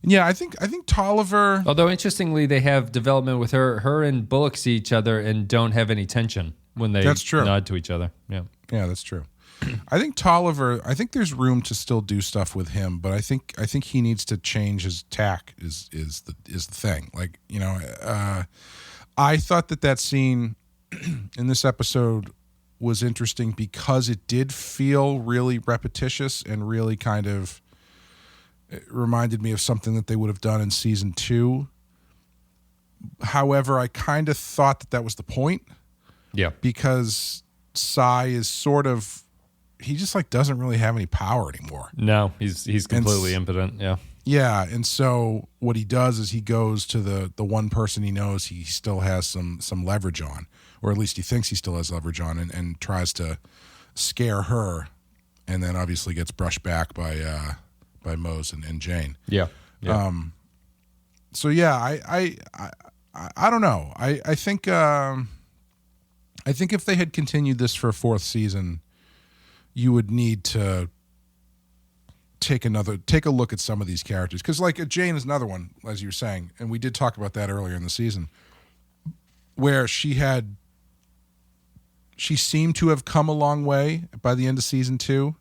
Yeah, I think Tolliver. Although interestingly, they have development with her. Her and Bullock see each other and don't have any tension when they nod to each other. Yeah, that's true. I think Tolliver. I think there's room to still do stuff with him, but I think he needs to change his tack. Is the thing. Like, I thought that scene in this episode was interesting because it did feel really repetitious and really kind of. It reminded me of something that they would have done in season 2. However, I kind of thought that was the point. Yeah. Because Cy is sort of, he just like doesn't really have any power anymore. No, he's completely impotent. Yeah. Yeah, and so what he does is he goes to the one person he knows he still has some leverage on, or at least he thinks he still has leverage on, and tries to scare her, and then obviously gets brushed back by Mose and Jane. Yeah. So yeah, I don't know. I think if they had continued this for a 4th season, you would need to take a look at some of these characters, because like Jane is another one, as you were saying, and we did talk about that earlier in the season, where she seemed to have come a long way by the end of season 2.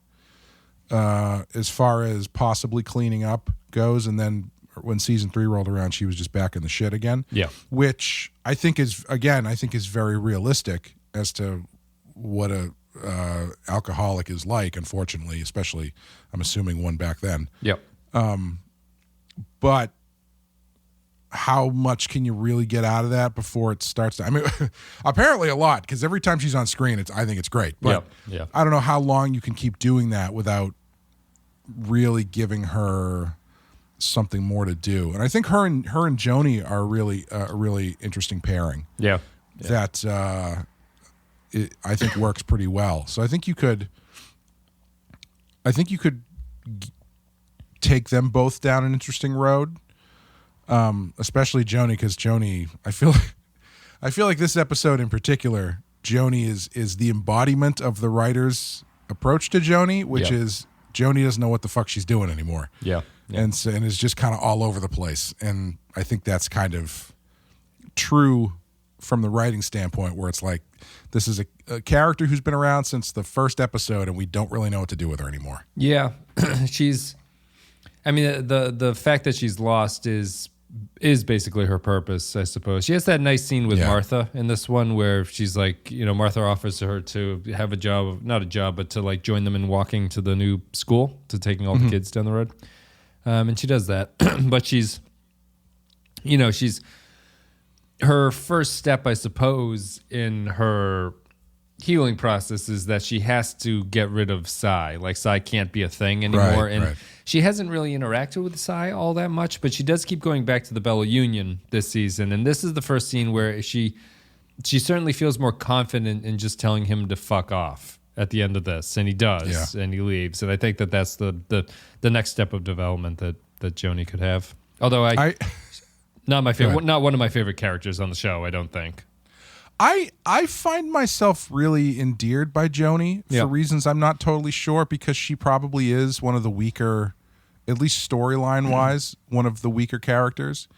As far as possibly cleaning up goes, and then when season 3 rolled around, she was just back in the shit again. Yeah, which I think is very realistic as to what a alcoholic is like. Unfortunately, especially I'm assuming one back then. Yep. But how much can you really get out of that before it starts to, I mean, apparently a lot, because every time she's on screen, I think it's great. But I don't know how long you can keep doing that without really giving her something more to do. And I think her and Joni are really a really interesting pairing. Yeah. That I think works pretty well. So I think you could take them both down an interesting road. Especially Joni, because Joni, I feel like this episode in particular, Joni is the embodiment of the writer's approach to Joni, which is Joni doesn't know what the fuck she's doing anymore. Yeah. And is just kind of all over the place. And I think that's kind of true from the writing standpoint, where it's like, this is a character who's been around since the first episode, and we don't really know what to do with her anymore. Yeah. The fact that she's lost is basically her purpose, I suppose. She has that nice scene with Martha in this one where she's like, Martha offers her to have a job, not a job, but to like join them in walking to the new school, to taking all the kids down the road. And she does that. But she's her first step, I suppose, in her healing process is that she has to get rid of Cy. Like, Cy can't be a thing anymore. Right. She hasn't really interacted with Cy all that much, but she does keep going back to the Bella Union this season. And this is the first scene where she certainly feels more confident in just telling him to fuck off at the end of this. And he does, and he leaves. And I think that's the next step of development that Joni could have. Although not my favorite, not one of my favorite characters on the show, I don't think. I find myself really endeared by Joni for reasons I'm not totally sure, because she probably is one of the weaker, at least storyline-wise, one of the weaker characters.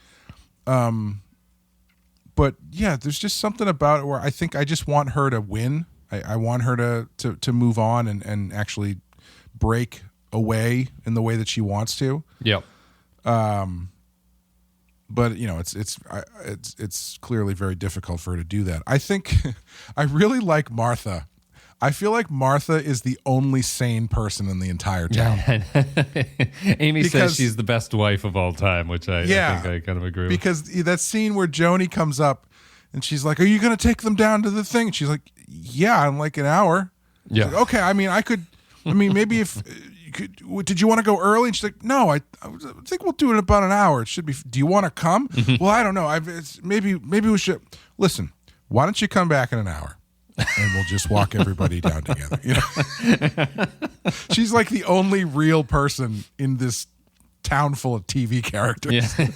But yeah, there's just something about it where I think I just want her to win. I want her to move on and actually break away in the way that she wants to. Yep. But it's clearly very difficult for her to do that. I think I really like Martha. I feel like Martha is the only sane person in the entire town. Amy says she's the best wife of all time, which I think I kind of agree with. Because that scene where Joni comes up and she's like, "Are you going to take them down to the thing?" And she's like, "Yeah, in like an hour." Yeah. Like, okay, I mean, maybe if you could, did you want to go early? And she's like, "No, I think we'll do it in about an hour. It should be. Do you want to come?" Well, I don't know. Maybe we should. Listen, why don't you come back in an hour? And we'll just walk everybody down together. You know? She's like the only real person in this town full of TV characters. Yeah,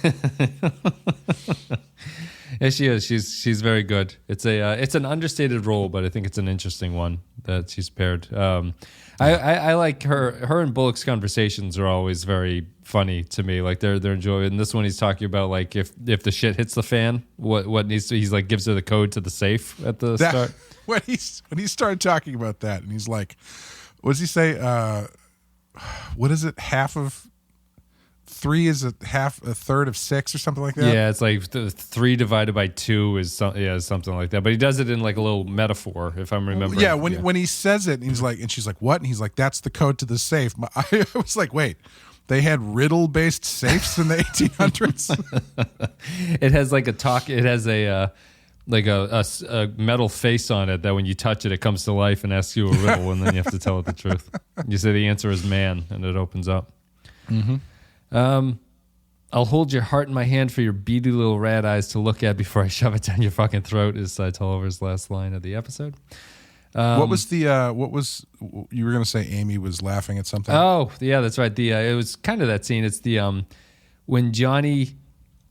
yeah, she is. She's very good. It's an understated role, but I think it's an interesting one that she's paired. I like her. Her and Bullock's conversations are always very funny to me. Like they're enjoying. In this one, he's talking about like if the shit hits the fan, what needs to. He's like gives her the code to the safe at the start. When he started talking about that, and he's like, what does he say? What is it? Half of 3 is a third of 6 or something like that? Yeah, it's like 3 divided by 2 is something like that. But he does it in like a little metaphor, if I'm remembering. Yeah, when he says it, and he's like, and she's like, what? And he's like, that's the code to the safe. I was like, wait, they had riddle-based safes in the 1800s? It has like it has a metal face on it that when you touch it, it comes to life and asks you a riddle, and then you have to tell it the truth. You say the answer is man, and it opens up. Mm-hmm. I'll hold your heart in my hand for your beady little rat eyes to look at before I shove it down your fucking throat is Tolliver's last line of the episode. What was you were going to say Amy was laughing at something? Oh, yeah, that's right. It was kind of that scene. It's the when Johnny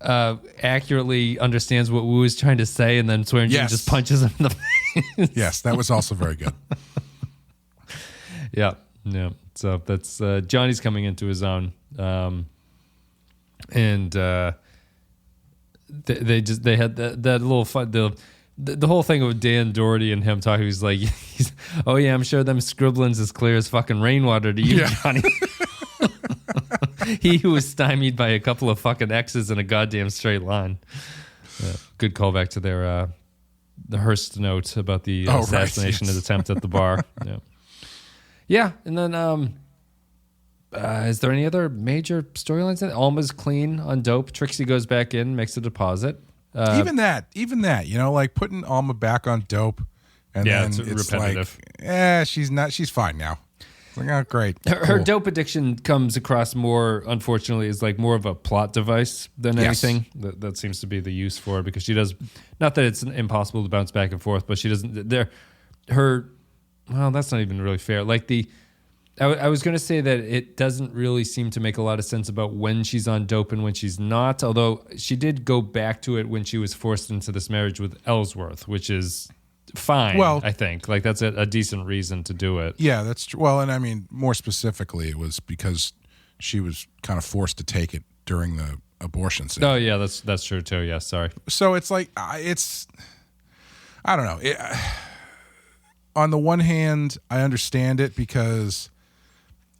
accurately understands what Wu is trying to say, and then Swearingen just punches him in the face. Yes, that was also very good. Yeah. So that's Johnny's coming into his own, and they had that little fun. The whole thing of Dan Doherty and him talking, he's like, "Oh yeah, I'm sure them scribblings is clear as fucking rainwater to you, Johnny." He who was stymied by a couple of fucking X's in a goddamn straight line. Good callback to their the Hearst note about the assassination attempt at the bar. Yeah, and then is there any other major storylines? Alma's clean on dope. Trixie goes back in, makes a deposit. Even that, like putting Alma back on dope, and then it's repetitive. Like, she's fine now. Like, oh, great. Her dope addiction comes across more, unfortunately, as like more of a plot device than anything. That seems to be the use for it, because she does, not that it's impossible to bounce back and forth, but she doesn't, well, that's not even really fair. Like I was going to say that it doesn't really seem to make a lot of sense about when she's on dope and when she's not, although she did go back to it when she was forced into this marriage with Ellsworth, which is fine, I think. Like, that's a decent reason to do it. Yeah, that's true. Well, and I mean, more specifically, it was because she was kind of forced to take it during the abortion scene. Oh, yeah, that's true, too. Yeah, sorry. So it's like, I don't know. On the one hand, I understand it, because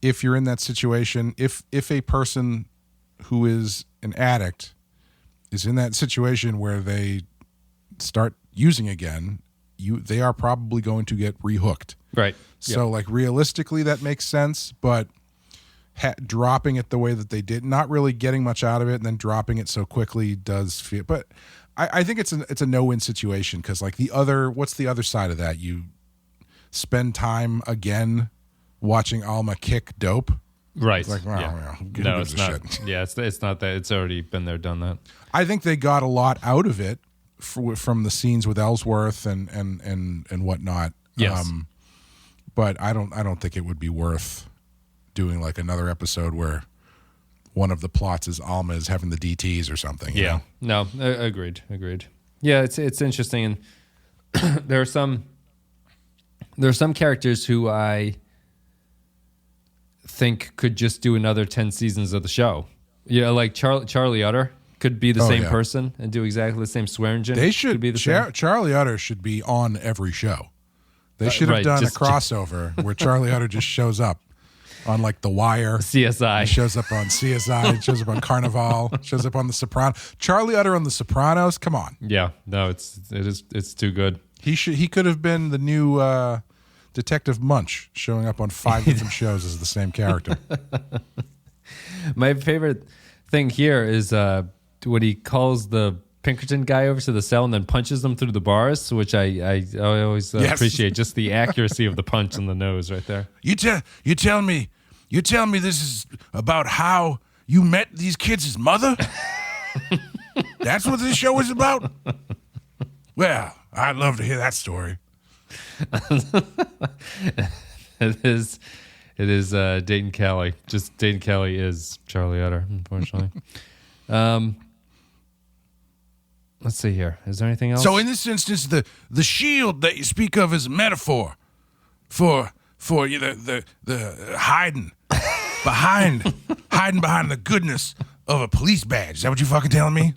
if you're in that situation, if a person who is an addict is in that situation where they start using again, they are probably going to get rehooked. Right. So, like, realistically, that makes sense, but dropping it the way that they did, not really getting much out of it, and then dropping it so quickly does feel. But I think it's a no-win situation, because, like, what's the other side of that? You spend time again watching Alma kick dope. Right. It's like, no, it's not. Shit. Yeah, it's not that. It's already been there, done that. I think they got a lot out of it from the scenes with Ellsworth and whatnot. Yes. But I don't think it would be worth doing like another episode where one of the plots is Alma is having the DTs or something. Yeah. No, agreed. Yeah, it's interesting, and there are some characters who I think could just do another 10 seasons of the show. Yeah, like Charlie Utter could be the same person and do exactly the same. Swearingen. They should be the same. Charlie Utter should be on every show. They should have done a crossover where Charlie Utter just shows up on like The Wire, CSI. He shows up on CSI. Shows up on Carnival. Shows up on The Sopranos. Charlie Utter on The Sopranos. Come on. Yeah, no, it's too good. He could have been the Detective Munch showing up on 5 different shows as the same character. My favorite thing here is when he calls the Pinkerton guy over to the cell and then punches them through the bars, which I always appreciate, just the accuracy of the punch in the nose right there. You tell me this is about how you met these kids' mother? That's what this show is about? Well, I'd love to hear that story. It is Dayton Kelly. Just Dayton Kelly is Charlie Utter, unfortunately. Let's see here. Is there anything else? So in this instance, the shield that you speak of is a metaphor for the hiding behind the goodness of a police badge. Is that what you fucking telling me?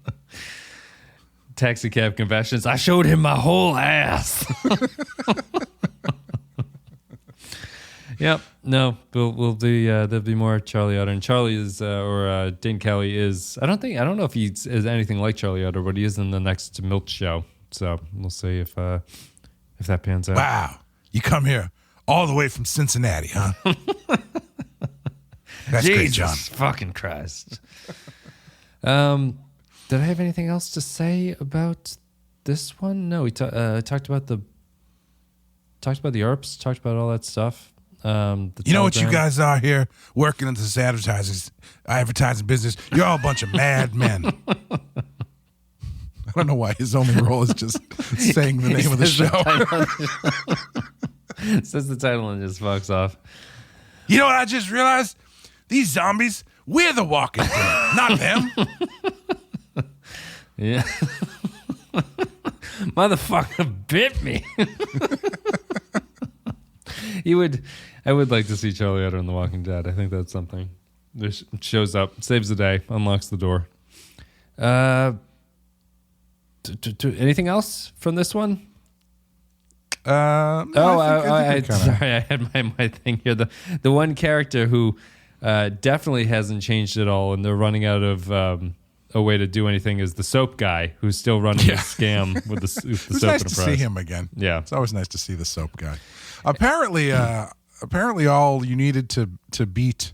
Taxi cab confessions. I showed him my whole ass. Yep. No, we'll do. There'll be more Charlie Utter, and Charlie is Dane Kelly is. I don't know if he is anything like Charlie Utter, but he is in the next Milk show. So we'll see if that pans out. Wow, you come here all the way from Cincinnati, huh? That's Jesus great, John. Fucking Christ. Did I have anything else to say about this one? No, we talked about the Earps, talked about all that stuff. You know what you guys are here working into this advertising business? You're all a bunch of mad men. I don't know why his only role is just saying the name of the show. Says the title and just fucks off. You know what I just realized? These zombies, we're the Walking Dead, not them. Yeah. Motherfucker bit me. I would like to see Charlie Utter in The Walking Dead. I think that's something. This shows up, saves the day, unlocks the door. Anything else from this one? Sorry, I had my thing here. The one character who definitely hasn't changed at all, and they're running out of a way to do anything, is the soap guy who's still running a scam with the soap. It's nice to see him again. Yeah, it's always nice to see the soap guy. Apparently, all you needed to beat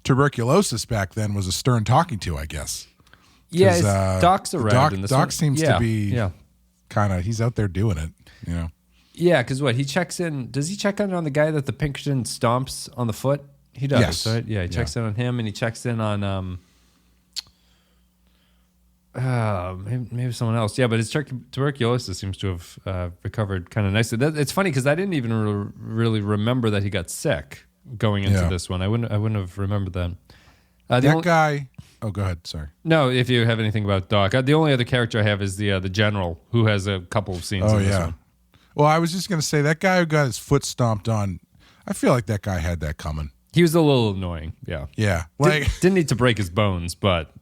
tuberculosis back then was a stern talking to, I guess. Yeah, Doc's around in this one. Doc seems to be kind of, he's out there doing it, you know. Yeah, because he checks in. Does he check in on the guy that the Pinkerton stomps on the foot? He does, yes. Right? Yeah, he checks in on him, and he checks in on maybe someone else. Yeah, but his tuberculosis seems to have recovered kind of nicely. It's funny because I didn't even really remember that he got sick going into this one. I wouldn't have remembered that. That guy. Oh, go ahead. Sorry. No, if you have anything about Doc, the only other character I have is the general, who has a couple of scenes. Oh, in this one. Well, I was just going to say, that guy who got his foot stomped on, I feel like that guy had that coming. He was a little annoying. Yeah. Yeah. Didn't need to break his bones, but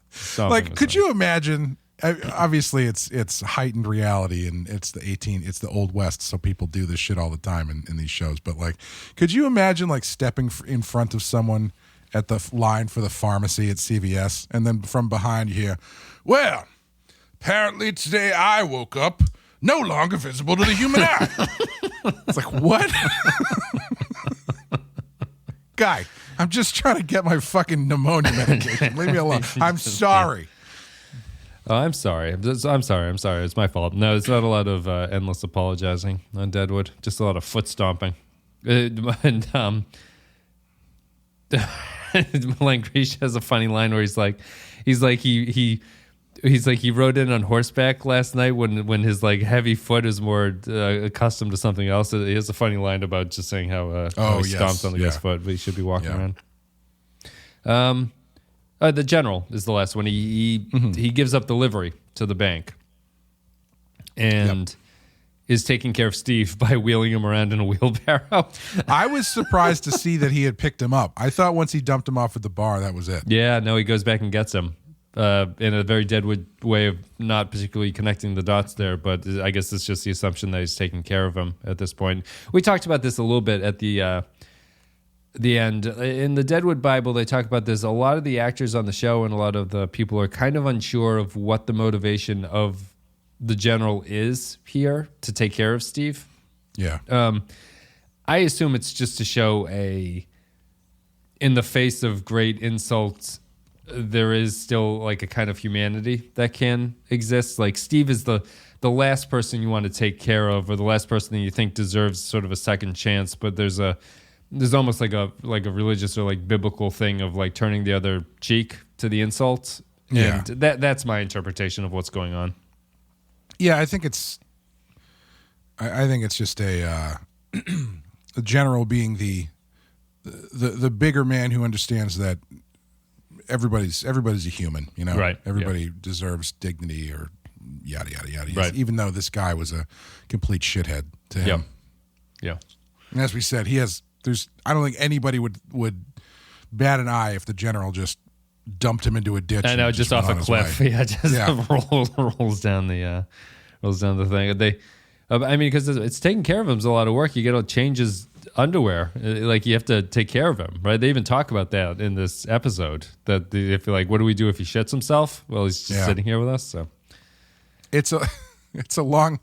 could you imagine? Obviously, it's heightened reality, and it's the Old West, so people do this shit all the time in these shows. But could you imagine stepping in front of someone at the line for the pharmacy at CVS, and then from behind you hear, "Well, apparently today I woke up no longer visible to the human eye." It's like, what? Guy, I'm just trying to get my fucking pneumonia medication. Leave me alone. I'm sorry. Oh, I'm sorry. I'm sorry. It's my fault. No, it's not a lot of endless apologizing on Deadwood. Just a lot of foot stomping. And Milan Grisha has a funny line where he's like he rode in on horseback last night when his heavy foot is more accustomed to something else. He has a funny line about just saying how he stomps on the guy's foot, but he should be walking around. The general is the last one. He gives up the livery to the bank and is taking care of Steve by wheeling him around in a wheelbarrow. I was surprised to see that he had picked him up. I thought once he dumped him off at the bar, that was it. Yeah, no, he goes back and gets him in a very Deadwood way of not particularly connecting the dots there, but I guess it's just the assumption that he's taking care of him at this point. We talked about this a little bit at the end. In the Deadwood Bible, they talk about this. A lot of the actors on the show and a lot of the people are kind of unsure of what the motivation of the general is here to take care of Steve. Yeah. I assume it's just to show in the face of great insults, there is still like a kind of humanity that can exist. Like Steve is the last person you want to take care of, or the last person that you think deserves sort of a second chance. But there's almost like a religious or like biblical thing of like turning the other cheek to the insult. Yeah. And that's my interpretation of what's going on. Yeah, I think it's just a general being the bigger man who understands that everybody's a human, you know. Right. Everybody deserves dignity or yada yada yada. Right. Even though this guy was a complete shithead to him. Yeah. And as we said, I don't think anybody would bat an eye if the general just dumped him into a ditch. I know, and just went off on a his cliff. way. Yeah, just rolls down the thing. I mean, because it's taking care of him is a lot of work. You got to change his underwear. Like, you have to take care of him, right? They even talk about that in this episode. That if you're like, what do we do if he shits himself? Well, he's just sitting here with us. So it's a long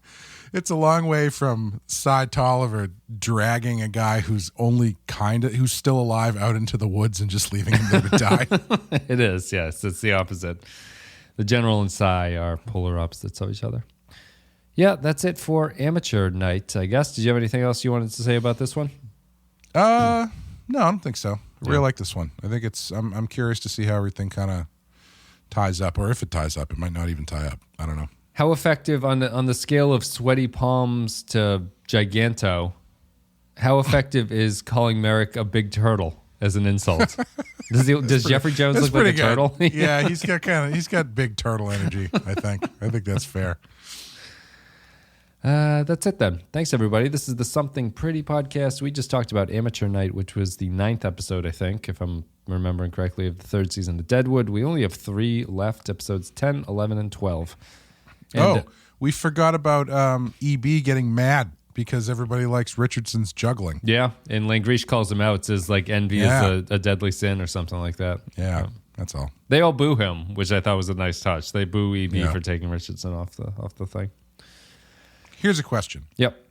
way from Cy Tolliver dragging a guy who's still alive out into the woods and just leaving him there to die. It is, yes. It's the opposite. The general and Cy are polar opposites of each other. Yeah, that's it for Amateur Night, I guess. Did you have anything else you wanted to say about this one? No, I don't think so. I really like this one. I think I'm curious to see how everything kind of ties up, or if it ties up. It might not even tie up. I don't know. How effective on the scale of sweaty palms to giganto? How effective is calling Merrick a big turtle as an insult? Does Jeffrey Jones look like a turtle? Yeah, he's got big turtle energy. I think that's fair. That's it then. Thanks, everybody. This is the Something Pretty podcast. We just talked about Amateur Night, which was the 9th episode, I think, if I'm remembering correctly, of the 3rd season of Deadwood. We only have 3 left, episodes 10, 11, and 12. And, we forgot about EB getting mad because everybody likes Richardson's juggling. Yeah, and Langrish calls him out, says like envy is a deadly sin or something like that. Yeah, that's all. They all boo him, which I thought was a nice touch. They boo EB for taking Richardson off the thing. Here's a question. Yep.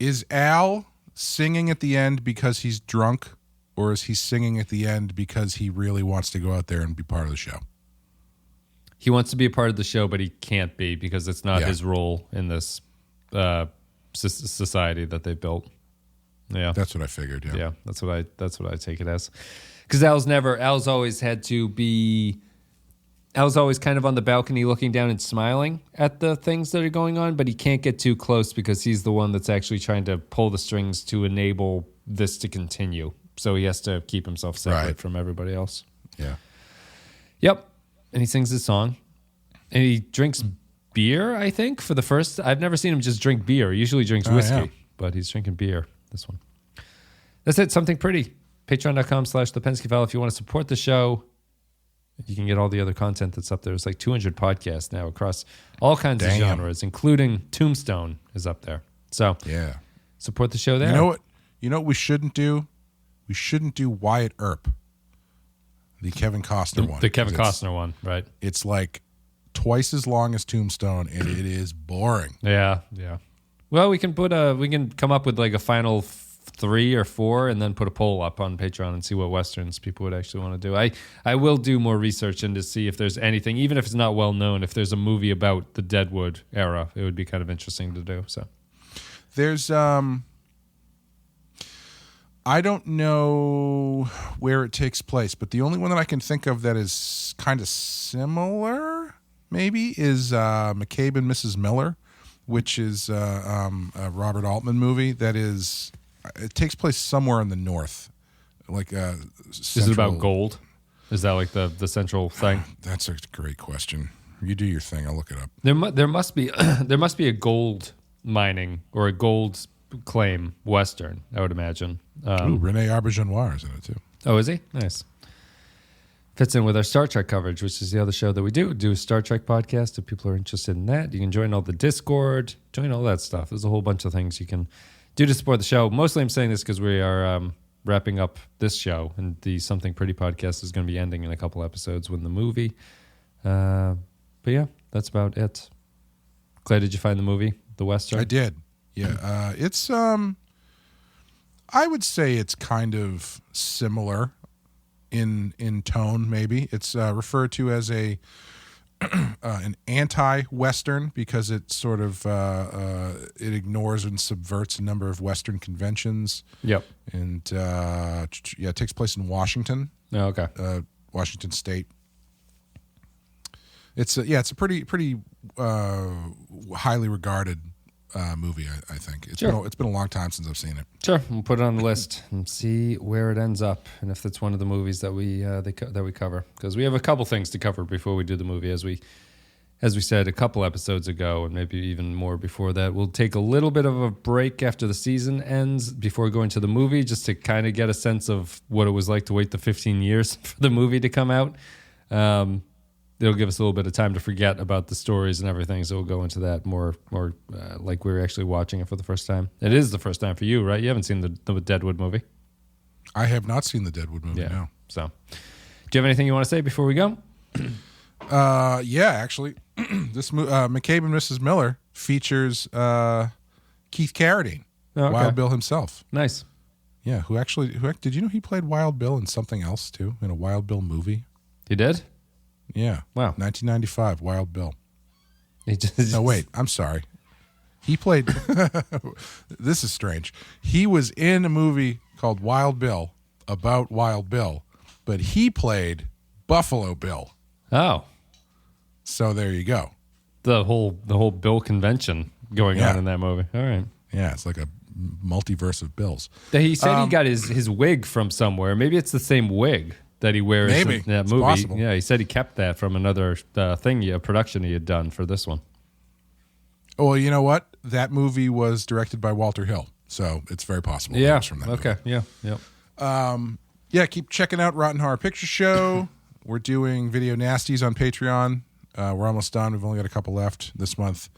Is Al singing at the end because he's drunk, or is he singing at the end because he really wants to go out there and be part of the show? He wants to be a part of the show, but he can't be because it's not his role in this society that they built. Yeah, that's what I figured. Yeah, that's what I take it as. Because Al's always had to be. Al's always kind of on the balcony looking down and smiling at the things that are going on, but he can't get too close because he's the one that's actually trying to pull the strings to enable this to continue. So he has to keep himself separate from everybody else. Yeah. Yep. And he sings his song. And he drinks beer, I think, for the first. I've never seen him just drink beer. He usually drinks whiskey, but he's drinking beer this one. That's it. Something Pretty. Patreon.com/The Penske File if you want to support the show. You can get all the other content that's up there. There's like 200 podcasts now across all kinds of genres, including Tombstone is up there. So support the show there. You know what we shouldn't do? We shouldn't do Wyatt Earp, the Kevin Costner one. The Kevin Costner one, right? It's like twice as long as Tombstone, and it is boring. Yeah. Well, we can come up with like a final 3 or 4 and then put a poll up on Patreon and see what Westerns people would actually want to do. I will do more research and to see if there's anything, even if it's not well known, if there's a movie about the Deadwood era, it would be kind of interesting to do. So there's I don't know where it takes place, but the only one that I can think of that is kind of similar maybe is McCabe and Mrs. Miller, which is a Robert Altman movie that is. It takes place somewhere in the north, like Is it about gold? Is that like the central thing? That's a great question. You do your thing. I'll look it up. There must be a gold mining or a gold claim Western, I would imagine. Rene Auberjonois is in it too. Oh, is he? Nice. Fits in with our Star Trek coverage, which is the other show that we do. Do a Star Trek podcast if people are interested in that. You can join all the Discord, join all that stuff. There's a whole bunch of things you can do to support the show. Mostly I'm saying this because we are wrapping up this show, and the Something Pretty podcast is going to be ending in a couple episodes with the movie. But yeah, that's about it. Clay, did you find the movie, The Western? I did. Yeah. It's I would say it's kind of similar in tone. Maybe it's referred to as an anti-Western because it sort of it ignores and subverts a number of Western conventions. Yep. And it takes place in Washington. Oh, okay. Washington State. It's a pretty highly regarded movie. I think it's been a long time since I've seen it. Sure, we'll put it on the list and see where it ends up, and if it's one of the movies that we cover, because we have a couple things to cover before we do the movie, as we said a couple episodes ago, and maybe even more before that. We'll take a little bit of a break after the season ends before going to the movie, just to kind of get a sense of what it was like to wait the 15 years for the movie to come out. It'll give us a little bit of time to forget about the stories and everything, so we'll go into that more like we're actually watching it for the first time. It is the first time for you, right? You haven't seen the Deadwood movie. I have not seen the Deadwood movie, no. So, do you have anything you want to say before we go? Actually, this McCabe and Mrs. Miller features Keith Carradine, Wild Bill himself. Nice. Yeah, who did you know he played Wild Bill in something else too, in a Wild Bill movie? He did? Yeah. Wow. 1995, Wild Bill. No, wait. I'm sorry. He played... This is strange. He was in a movie called Wild Bill, about Wild Bill, but he played Buffalo Bill. Oh. So there you go. The whole Bill convention going on in that movie. All right. Yeah, it's like a multiverse of Bills. He said he got his wig from somewhere. Maybe it's the same wig that he wears in that movie. Possible. Yeah, he said he kept that from another production he had done for this one. Well, you know what? That movie was directed by Walter Hill, so it's very possible. Yeah. It was from that movie. Yeah. Yep. Keep checking out Rotten Horror Picture Show. We're doing Video Nasties on Patreon. We're almost done. We've only got a couple left this month.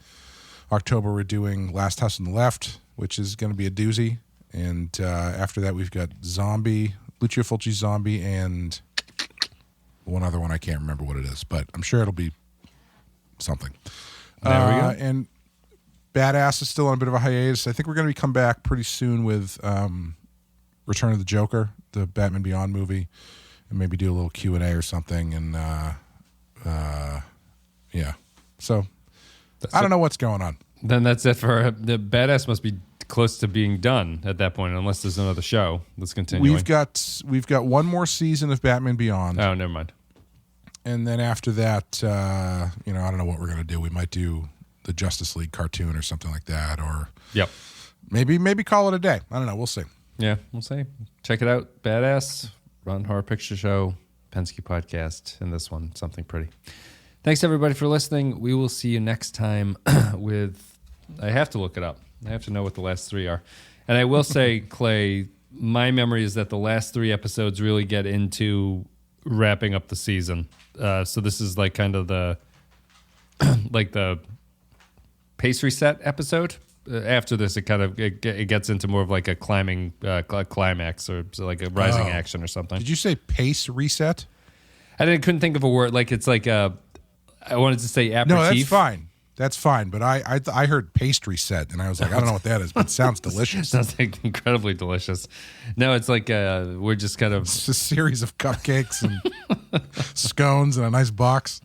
October, we're doing Last House on the Left, which is going to be a doozy. And after that, we've got Lucio Fulci's Zombie, and one other one. I can't remember what it is, but I'm sure it'll be something. There we go. And Badass is still on a bit of a hiatus. I think we're going to come back pretty soon with Return of the Joker, the Batman Beyond movie, and maybe do a little Q&A or something. And so I don't know what's going on. Then that's it for the Badass. Must be close to being done at that point, unless there's another show that's continuing. We've got one more season of Batman Beyond. Oh, never mind. And then after that, I don't know what we're gonna do. We might do the Justice League cartoon or something like that, or maybe call it a day. I don't know. We'll see. Yeah, we'll see. Check it out. Badass, Run Horror Picture Show, Penske Podcast, and this one, Something Pretty. Thanks everybody for listening. We will see you next time with. I have to look it up. I have to know what the last three are. And I will say, Clay, my memory is that the last three episodes really get into wrapping up the season. So this is like kind of the the pace reset episode. After this, it gets into more of like a climbing climax, or like a rising action or something. Did you say pace reset? I couldn't think of a word. Like it's like I wanted to say aperitif. No, that's fine. That's fine, but I heard pastry set, and I was like, I don't know what that is, but it sounds delicious. Sounds like incredibly delicious. No, it's like we're just kind of... It's a series of cupcakes and scones and a nice box.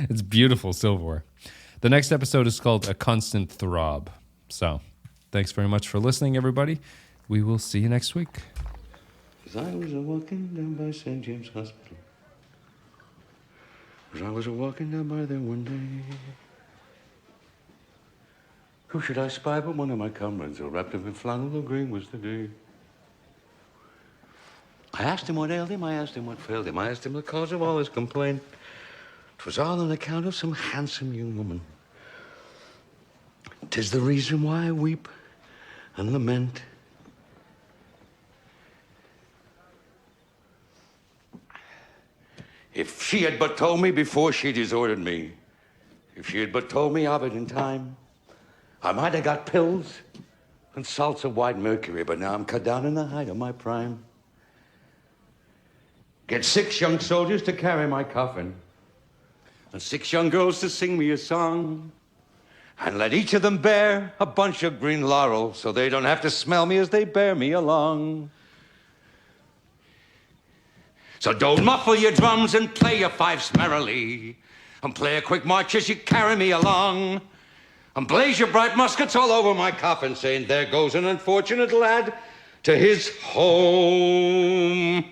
It's beautiful silverware. The next episode is called A Constant Throb. So, thanks very much for listening, everybody. We will see you next week. As I was walking down by St. James Hospital. As I was walking down by there one day. Who should I spy but one of my comrades, all wrapped up in flannel, though green was the day. I asked him what ailed him, I asked him what failed him, I asked him the cause of all his complaint. 'Twas all on account of some handsome young woman. 'Tis the reason why I weep and lament. If she had but told me before she deserted me, if she had but told me of it in time, I might have got pills and salts of white mercury, but now I'm cut down in the height of my prime. Get 6 young soldiers to carry my coffin, and 6 young girls to sing me a song. And let each of them bear a bunch of green laurel so they don't have to smell me as they bear me along. So don't muffle your drums and play your fifes merrily, and play a quick march as you carry me along, and blaze your bright muskets all over my coffin, saying, there goes an unfortunate lad to his home.